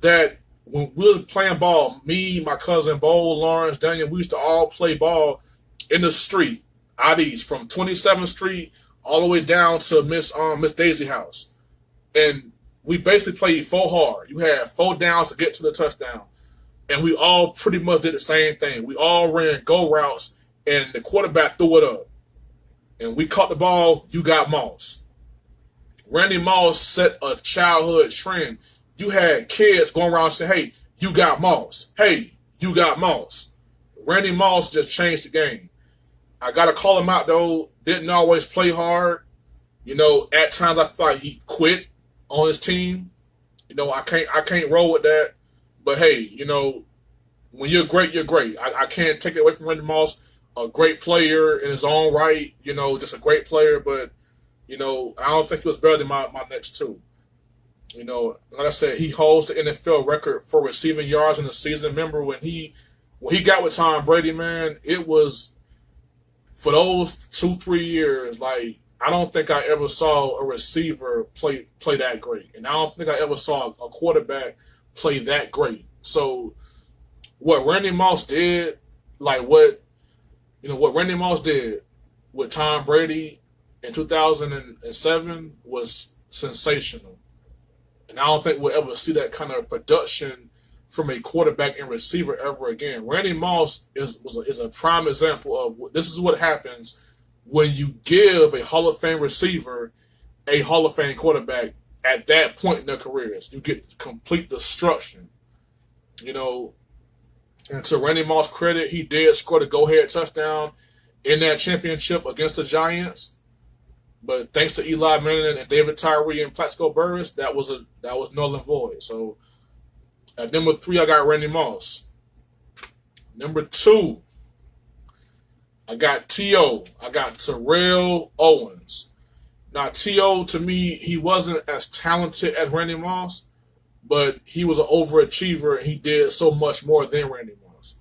that when we were playing ball, me, my cousin Bo, Lawrence, Daniel, we used to all play ball in the street. IDs from 27th Street all the way down to Miss Daisy house. And we basically played 4 hard. You had 4 downs to get to the touchdown. And we all pretty much did the same thing. We all ran go routes, and the quarterback threw it up. And we caught the ball, you got Moss. Randy Moss set a childhood trend. You had kids going around saying, hey, you got Moss. Hey, you got Moss. Randy Moss just changed the game. I got to call him out, though. Didn't always play hard. At times I feel like he quit on his team. I can't roll with that. But hey, when you're great, you're great. I can't take it away from Randy Moss. A great player in his own right, just a great player. But, I don't think he was better than my next 2. Like I said, he holds the NFL record for receiving yards in the season. Remember when he got with Tom Brady, man, it was for those 2-3 years, like, I don't think I ever saw a receiver play that great. And I don't think I ever saw a quarterback play that great. So what Randy Moss did, what Randy Moss did with Tom Brady in 2007 was sensational. And I don't think we'll ever see that kind of production from a quarterback and receiver ever again. Randy Moss is a prime example of this is what happens when you give a Hall of Fame receiver a Hall of Fame quarterback at that point in their careers. You get complete destruction. And to Randy Moss' credit, he did score the go-ahead touchdown in that championship against the Giants. But thanks to Eli Manning and David Tyree and Plaxico Burress, that was null and void. So at number 3, I got Randy Moss. Number 2, I got T.O. I got Terrell Owens. Now, T.O., to me, he wasn't as talented as Randy Moss, but he was an overachiever, and he did so much more than Randy Moss.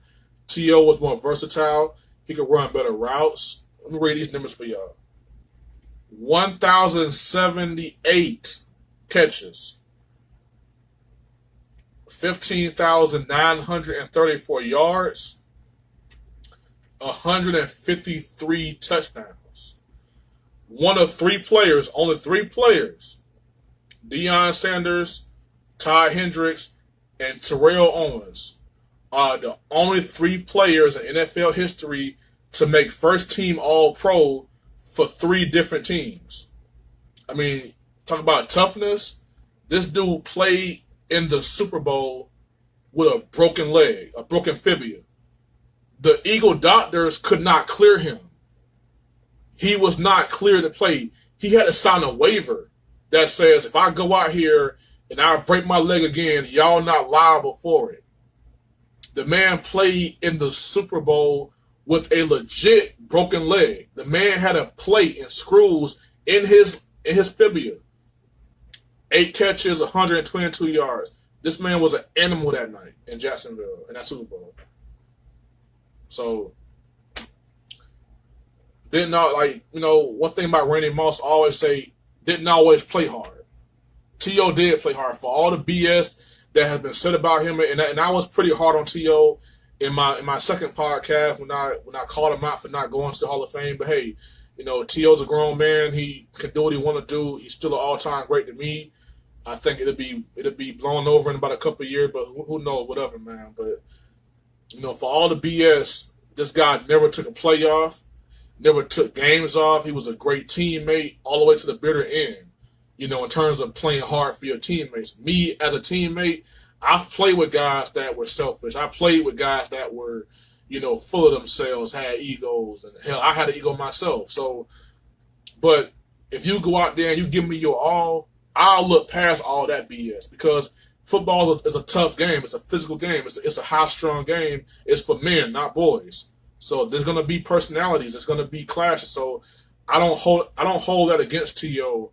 T.O. was more versatile. He could run better routes. Let me read these numbers for y'all. 1,078 catches. 15,934 yards. 153 touchdowns. One of 3 players, only 3 players, Deion Sanders, Todd Hendricks, and Terrell Owens, are the only 3 players in NFL history to make first-team All-Pro for 3 different teams. I mean, talk about toughness. This dude played in the Super Bowl with a broken leg, a broken fibula. The Eagle doctors could not clear him. He was not cleared to play. He had to sign a waiver that says, if I go out here and I break my leg again, y'all not liable for it. The man played in the Super Bowl with a legit broken leg. The man had a plate and screws in his fibula. 8 catches, 122 yards. This man was an animal that night in Jacksonville in that Super Bowl. So, didn't not one thing about Randy Moss, I always say, didn't always play hard. T.O. did play hard. For all the BS that has been said about him, and I was pretty hard on T.O. in my second podcast when I called him out for not going to the Hall of Fame. But hey, T.O.'s a grown man. He can do what he want to do. He's still an all-time great to me. I think it'll be blown over in about a couple of years, but who knows, whatever, man. But for all the BS, this guy never took a playoff, never took games off. He was a great teammate all the way to the bitter end. In terms of playing hard for your teammates. Me as a teammate, I've played with guys that were selfish. I played with guys that were, full of themselves, had egos, and hell, I had an ego myself. So, but if you go out there and you give me your all, I'll look past all that BS, because football is a tough game. It's a physical game. It's a high-strung game. It's for men, not boys. So there's gonna be personalities. There's gonna be clashes. So I don't hold that against T.O.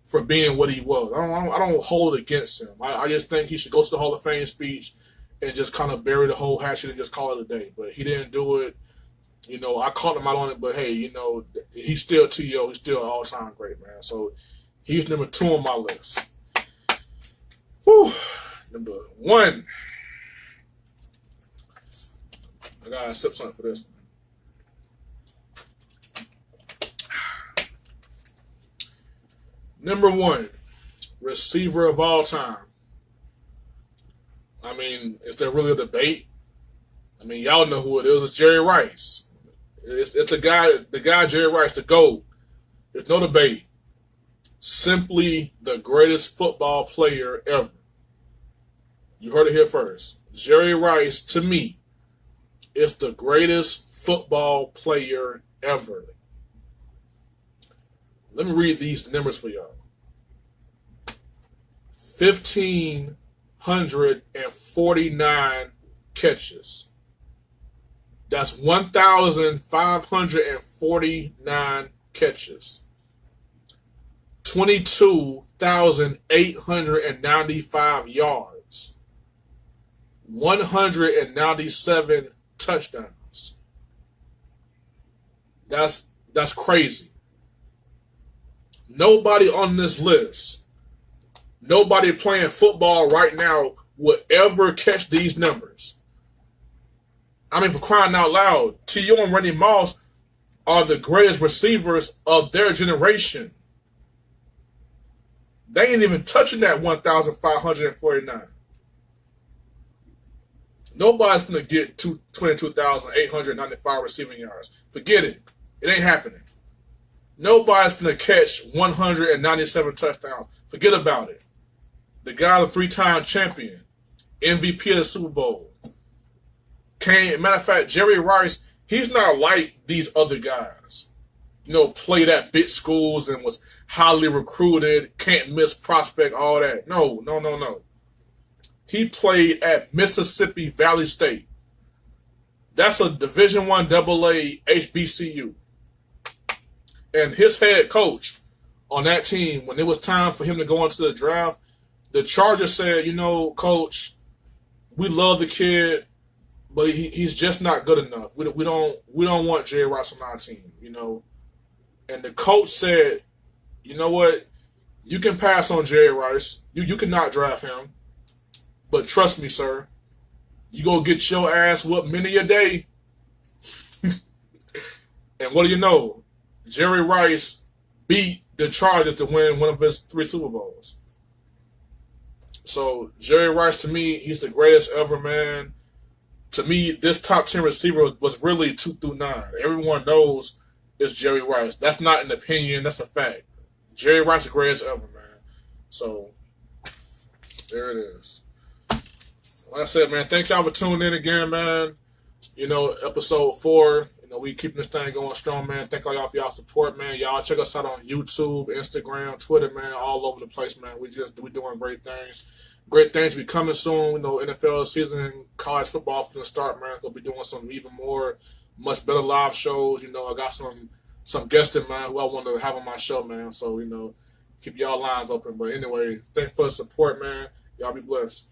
for being what he was. I don't hold it against him. I just think he should go to the Hall of Fame speech and just kind of bury the whole hatchet and just call it a day. But he didn't do it. I called him out on it. But hey, he's still T.O. He's still an all-time great, man. So he's number 2 on my list. Whew. Number 1. I gotta sip something for this. Number 1, receiver of all time. I mean, is there really a debate? I mean, y'all know who it is. It's Jerry Rice. It's the guy Jerry Rice, the GOAT. There's no debate. Simply the greatest football player ever. You heard it here first. Jerry Rice, to me, is the greatest football player ever. Let me read these numbers for y'all. 1,549 catches. That's 1,549 catches. 22,895 yards. 197 touchdowns. That's crazy. Nobody on this list, nobody playing football right now would ever catch these numbers. I mean, for crying out loud, T.O. and Randy Moss are the greatest receivers of their generation. They ain't even touching that 1,549. Nobody's going to get 22,895 receiving yards. Forget it. It ain't happening. Nobody's going to catch 197 touchdowns. Forget about it. The guy's a 3-time champion. MVP of the Super Bowl. Matter of fact, Jerry Rice, he's not like these other guys. Played at big schools and was highly recruited, can't miss prospect, all that. No. He played at Mississippi Valley State. That's a Division I AA HBCU. And his head coach on that team, when it was time for him to go into the draft, the Chargers said, Coach, we love the kid, but he's just not good enough. We don't want Jerry Rice on our team, And the coach said, you know what? You can pass on Jerry Rice. You cannot draft him. But trust me, sir, you go get your ass whooped many a day. And what do you know? Jerry Rice beat the Chargers to win one of his 3 Super Bowls. So Jerry Rice, to me, he's the greatest ever, man. To me, this top 10 receiver was really 2 through 9. Everyone knows it's Jerry Rice. That's not an opinion. That's a fact. Jerry Rice, the greatest ever, man. So there it is. Like I said, man, thank y'all for tuning in again, man. Episode 4. we keeping this thing going strong, man. Thank all y'all for y'all support, man. Y'all check us out on YouTube, Instagram, Twitter, man, all over the place, man. We doing great things. Great things be coming soon. You know, NFL season, college football for the start, man. Gonna be doing some even more, much better live shows. You know, I got some guests in mind who I want to have on my show, man. So, you know, keep y'all lines open. But anyway, thanks for the support, man. Y'all be blessed.